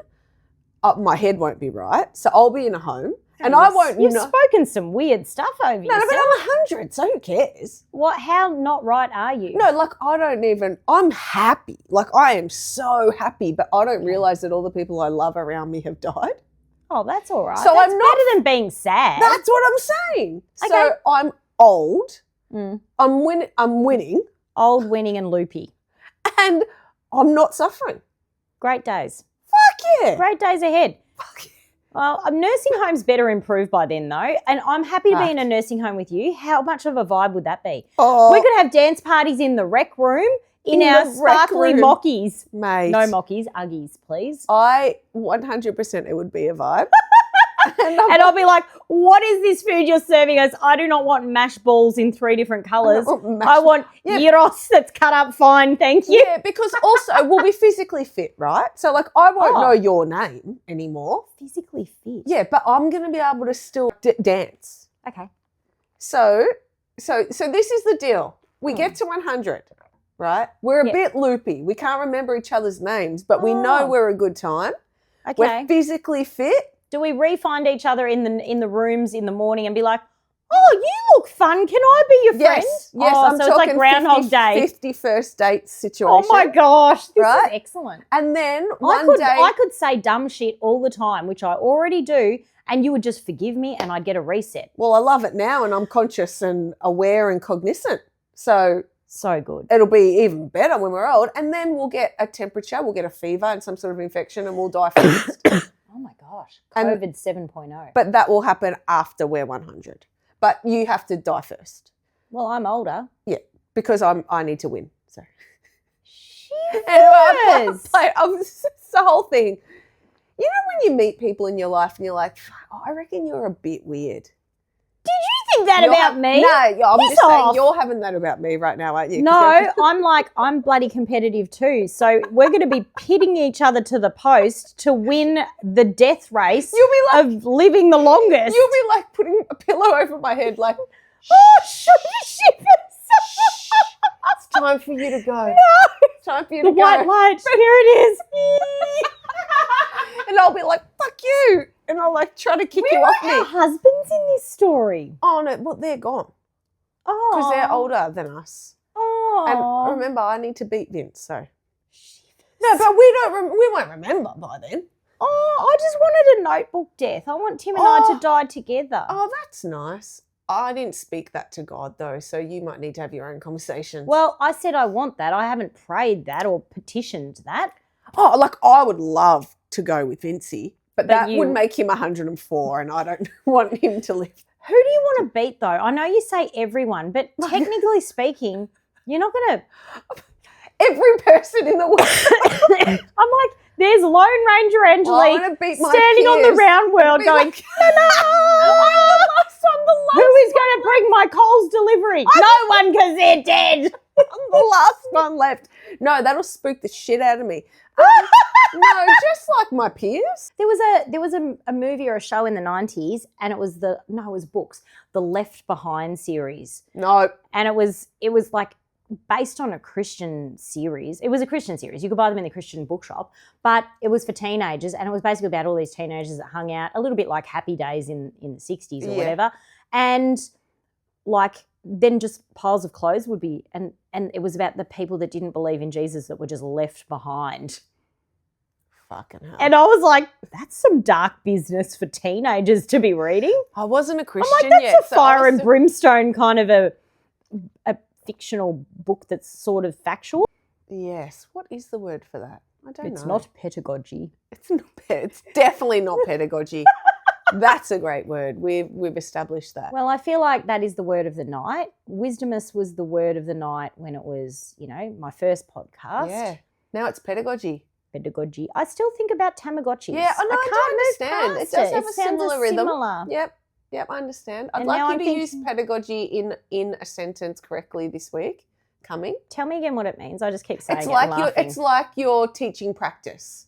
my head won't be right. So I'll be in a home. And I won't. You've spoken some weird stuff over yourself. No, but I'm 100, so who cares? What? How not right are you? No, like I'm happy. Like I am so happy, but I don't realise that all the people I love around me have died. Oh, that's all right. So that's I'm not better than being sad. That's what I'm saying. Okay. So I'm old. Mm. I'm winning. Old, winning and loopy. And I'm not suffering. Great days. Fuck yeah. Great days ahead. Fuck yeah. Well, a nursing home's better improved by then, though, and I'm happy to be in a nursing home with you. How much of a vibe would that be? Oh, We could have dance parties in the rec room, in our sparkly mockies. Mate. No mockies, Uggies, please. 100% it would be a vibe. And I'll be like, what is this food you're serving us? I do not want mashed balls in 3 different colours. I want gyros that's cut up fine, thank you. Yeah, because also we'll be physically fit, right? So like I won't know your name anymore. Physically fit? Yeah, but I'm going to be able to still dance. Okay. So this is the deal. We get to 100, right? We're a bit loopy. We can't remember each other's names, but we know we're a good time. Okay. We're physically fit. Do we re-find each other in the rooms in the morning and be like, oh, you look fun. Can I be your friend? Yes, oh, I'm so talking it's like Groundhog Day. 50 first date situation. Oh my gosh, this right? is excellent. And then I could say dumb shit all the time, which I already do, and you would just forgive me and I'd get a reset. Well, I love it now and I'm conscious and aware and cognizant. So good. It'll be even better when we're old. And then we'll get a temperature, we'll get a fever and some sort of infection and we'll die first. Oh my gosh, COVID 7.0. But that will happen after we're 100. But you have to die first. Well, I'm older. Yeah, because I need to win. So. Shivers. It's the whole thing. You know when you meet people in your life and you're like, I reckon you're a bit weird. Did you think that about me? No, I'm Piss just saying off. you're having that about me right now, aren't you? No, I'm bloody competitive too. So we're going to be pitting each other to the post to win the death race of living the longest. You'll be like putting a pillow over my head like, oh, shivers. It's time for you to go. No. It's time for you to the go. white light, here it is. And I'll be like, fuck you. And I'll like try to kick you off me. Where are our husbands in this story? Oh, no, well, they're gone. Oh. Because they're older than us. Oh. And remember, I need to beat Vince, so. No, but we won't remember by then. Oh, I just wanted a notebook death. I want Tim and I to die together. Oh, that's nice. I didn't speak that to God, though, so you might need to have your own conversations. Well, I said I want that. I haven't prayed that or petitioned that. Oh, like I would love to go with Vincey, but that would make him 104 and I don't want him to live. Who do you want to beat, though? I know you say everyone, but technically speaking, you're not going to... Every person in the world. I'm like, there's Lone Ranger Angelique standing on the round world going, who is going to bring my Coles delivery? No one, because they're dead. I'm the last one left. No, that'll spook the shit out of me. No, just like my peers. There was a movie or a show in the 90s, and it was books, the Left Behind series. No. And it was like based on a Christian series. It was a Christian series. You could buy them in the Christian bookshop, but it was for teenagers, and it was basically about all these teenagers that hung out, a little bit like Happy Days in the 60s or whatever. And like then just piles of clothes would be, and it was about the people that didn't believe in Jesus that were just left behind. Fucking hell. And I was like, that's some dark business for teenagers to be reading. I wasn't a Christian I'm like, that's yet. a fire and brimstone kind of a fictional book that's sort of factual. Yes. What is the word for that? I don't know. It's not pedagogy. It's not. It's definitely not pedagogy. That's a great word. We've established that. Well, I feel like that is the word of the night. Wisdomous was the word of the night when it was, my first podcast. Yeah. Now it's pedagogy. Pedagogy. I still think about Tamagotchis. Yeah, I can't understand. It does have a similar rhythm. Similar. Yep, I understand. I'd like you to use pedagogy in a sentence correctly this week. Coming. Tell me again what it means. I just keep saying it's like your teaching practice.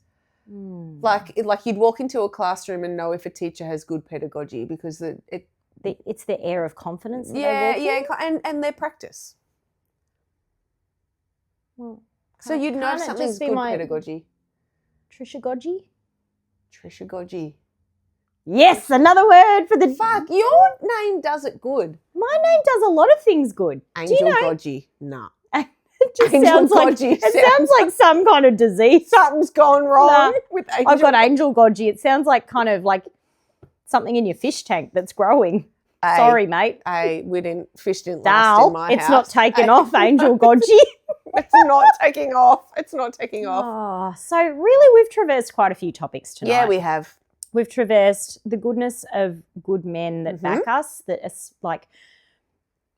Like you'd walk into a classroom and know if a teacher has good pedagogy because it's the air of confidence. And their practice. Well, so you'd know something's good pedagogy. Trishagogy. Yes, another word for the... Fuck, your name does it good. My name does a lot of things good. Angelgogy. Nah. It just sounds like some kind of disease. Something's gone wrong with Angel. I've got Angelgogy. It sounds like kind of like something in your fish tank that's growing. Sorry, mate. Fish didn't last in my house. It's not taken off, Angelgogy. It's not taking off. It's not taking off. Oh, so really we've traversed quite a few topics tonight. Yeah, we have. We've traversed the goodness of good men that back us, that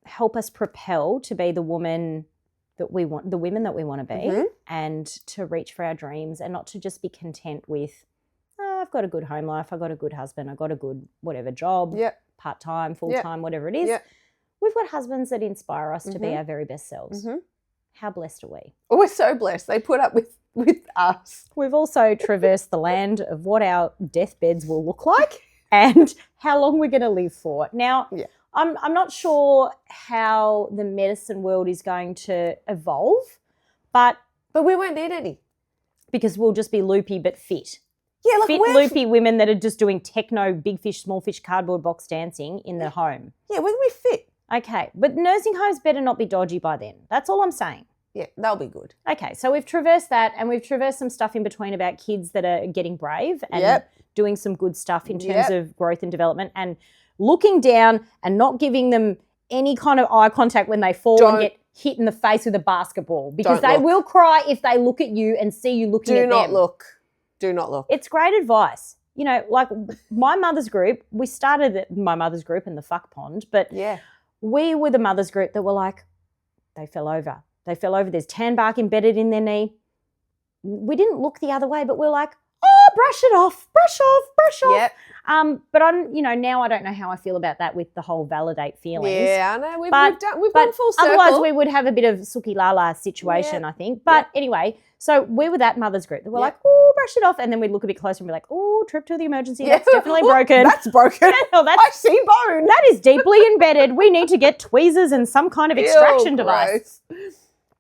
help us propel to be the woman that we want, the women that we want to be, and to reach for our dreams and not to just be content with, I've got a good home life, I've got a good husband, I've got a good whatever job, part-time, full-time, whatever it is. Yep. We've got husbands that inspire us to be our very best selves. How blessed are we? Oh, we're so blessed. They put up with us. We've also traversed the land of what our deathbeds will look like and how long we're going to live for. Now, I'm not sure how the medicine world is going to evolve, but we won't need any. Because we'll just be loopy but fit. Yeah, like fit, loopy women that are just doing techno, big fish, small fish, cardboard box dancing in the home. Yeah, we're going to be fit. Okay, but nursing homes better not be dodgy by then. That's all I'm saying. Yeah, they'll be good. Okay, so we've traversed that, and we've traversed some stuff in between about kids that are getting brave and doing some good stuff in terms of growth and development, and looking down and not giving them any kind of eye contact when they fall and get hit in the face with a basketball, because they will cry if they look at you and see you looking at them. Do not look. Do not look. It's great advice. Like my mother's group, we started my mother's group in the fuck pond, but we were the mother's group that were like, they fell over. They fell over. There's tan bark embedded in their knee. We didn't look the other way, but we're like, brush it off, brush off. Yep. But now I don't know how I feel about that with the whole validate feelings. Yeah, I know. We've gone full circle. Otherwise we would have a bit of Suki Lala situation, I think. But anyway, so we were that mother's group that were like, brush it off. And then we'd look a bit closer and be like, trip to the emergency. That's definitely broken. That's broken. I see bone. That is deeply embedded. We need to get tweezers and some kind of extraction device.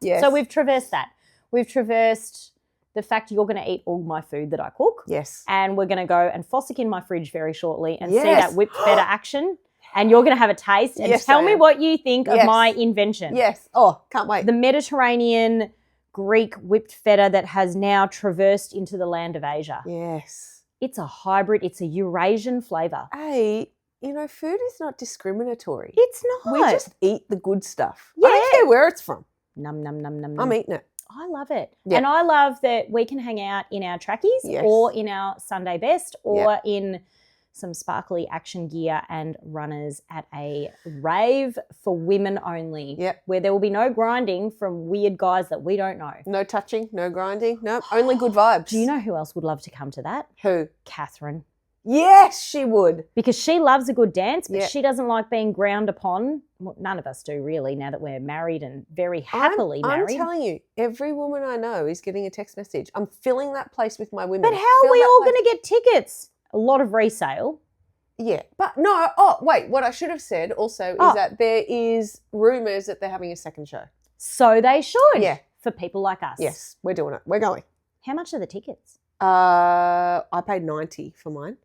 Yes. So we've traversed that. We've traversed the fact you're going to eat all my food that I cook. Yes. And we're going to go and fossick in my fridge very shortly and see that whipped feta action. And you're going to have a taste and tell me what you think of my invention. Yes. Oh, can't wait. The Mediterranean Greek whipped feta that has now traversed into the land of Asia. Yes. It's a hybrid. It's a Eurasian flavour. Hey, food is not discriminatory. It's not. We just eat the good stuff. Yeah. I don't care where it's from. Num, num, num, num, num. I'm eating it. I love it. Yeah. And I love that we can hang out in our trackies Yes. or in our Sunday best or in some sparkly action gear and runners at a rave for women only. Yep. Where there will be no grinding from weird guys that we don't know. No touching, no grinding. No, only good vibes. Do you know who else would love to come to that? Who? Catherine. Yes, she would. Because she loves a good dance, but Yeah. she doesn't like being ground upon. Well, none of us do really now that we're married and very happily married. I'm telling you, every woman I know is getting a text message. I'm filling that place with my women. But how are we all going to get tickets? A lot of resale. Yeah, but no. Oh, wait. What I should have said also is that there is rumours that they're having a second show. So they should. Yeah. For people like us. Yes, we're doing it. We're going. How much are the tickets? I paid 90 for mine.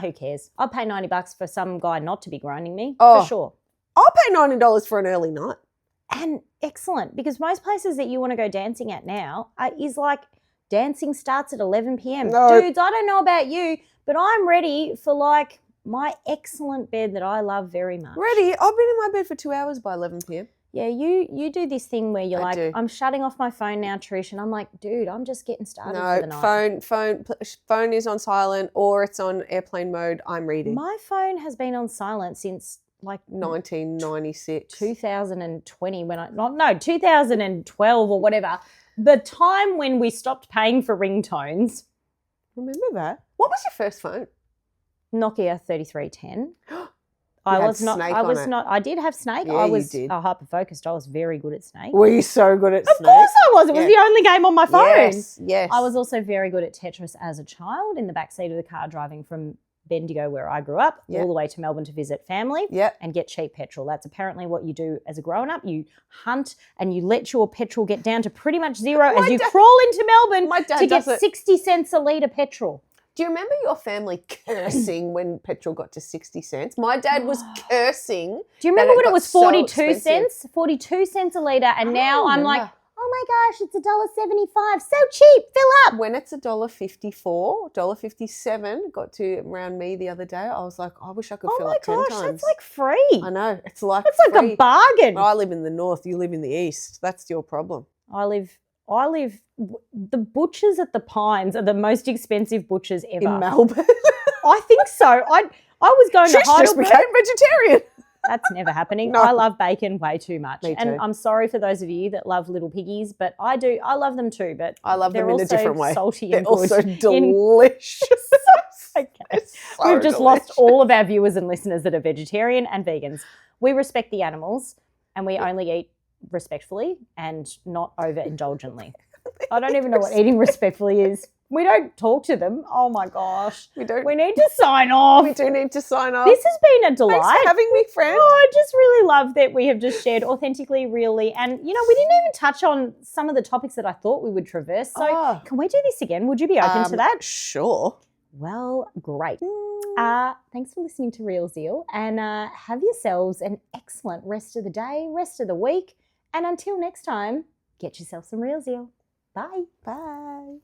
Who cares? I'll pay $90 for some guy not to be grinding me, Oh. for sure. I'll pay $90 for an early night. And excellent, because most places that you want to go dancing at now is like dancing starts at 11 p.m. No. Dudes, I don't know about you, but I'm ready for like my excellent bed that I love very much. Ready? I've been in my bed for 2 hours by 11 p.m. Yeah, you do this thing where you're I like, do. I'm shutting off my phone now, Trish, and I'm like, dude, I'm just getting started for the night. Phone is on silent or it's on airplane mode. I'm reading. My phone has been on silent since like 1996. 2020 when 2012 or whatever. The time when we stopped paying for ringtones. Remember that? What was your first phone? Nokia 3310. I did have Snake. Yeah, I was you did. hyper-focused. I was very good at Snake. Were you so good at Of Snake? course I was. It was Yeah. the only game on my phone. Yes. I was also very good at Tetris as a child in the backseat of the car driving from Bendigo, where I grew up, Yeah. all the way to Melbourne to visit family Yep. and get cheap petrol. That's apparently what you do as a grown-up. You hunt and you let your petrol get down to pretty much zero as you crawl into Melbourne My dad to get does it. 60 cents a litre petrol. Do you remember your family cursing when petrol got to 60 cents? My dad was cursing. Do you remember that when it got was so 42 expensive. cents? 42 cents a litre, and now I'm like, remember. oh my gosh, it's $1.75. So cheap, fill up. When it's $1.54, $1.57 got to around me the other day, I was like, I wish I could Oh fill my up 10 gosh, times. that's like free. I know. It's like That's like free. a bargain. I live in the north, you live in the east. That's your problem. I live, the butchers at the Pines are the most expensive butchers ever. In Melbourne. I think so. I was going to Trish just Heidelberg. became vegetarian. That's never happening. No. I love bacon way too much. Me And too. I'm sorry for those of you that love little piggies, but I do. I love them too, but I love them they're in a also different way. salty They're and good. also delicious. Okay. It's so We've just lost delicious. all of our viewers and listeners that are vegetarian and vegans. We respect the animals and we only eat respectfully and not overindulgently. I don't even know what eating respectfully is. We don't talk to them. Oh my gosh. We don't. We need to sign off. We do need to sign off. This has been a delight. Thanks for having me, friend. Oh, I just really love that we have just shared authentically, really. And, we didn't even touch on some of the topics that I thought we would traverse. So Oh. can we do this again? Would you be open to that? Sure. Well, great. Thanks for listening to Real Zeal and have yourselves an excellent rest of the day, rest of the week. And until next time, get yourself some Real Zeal. Bye. Bye.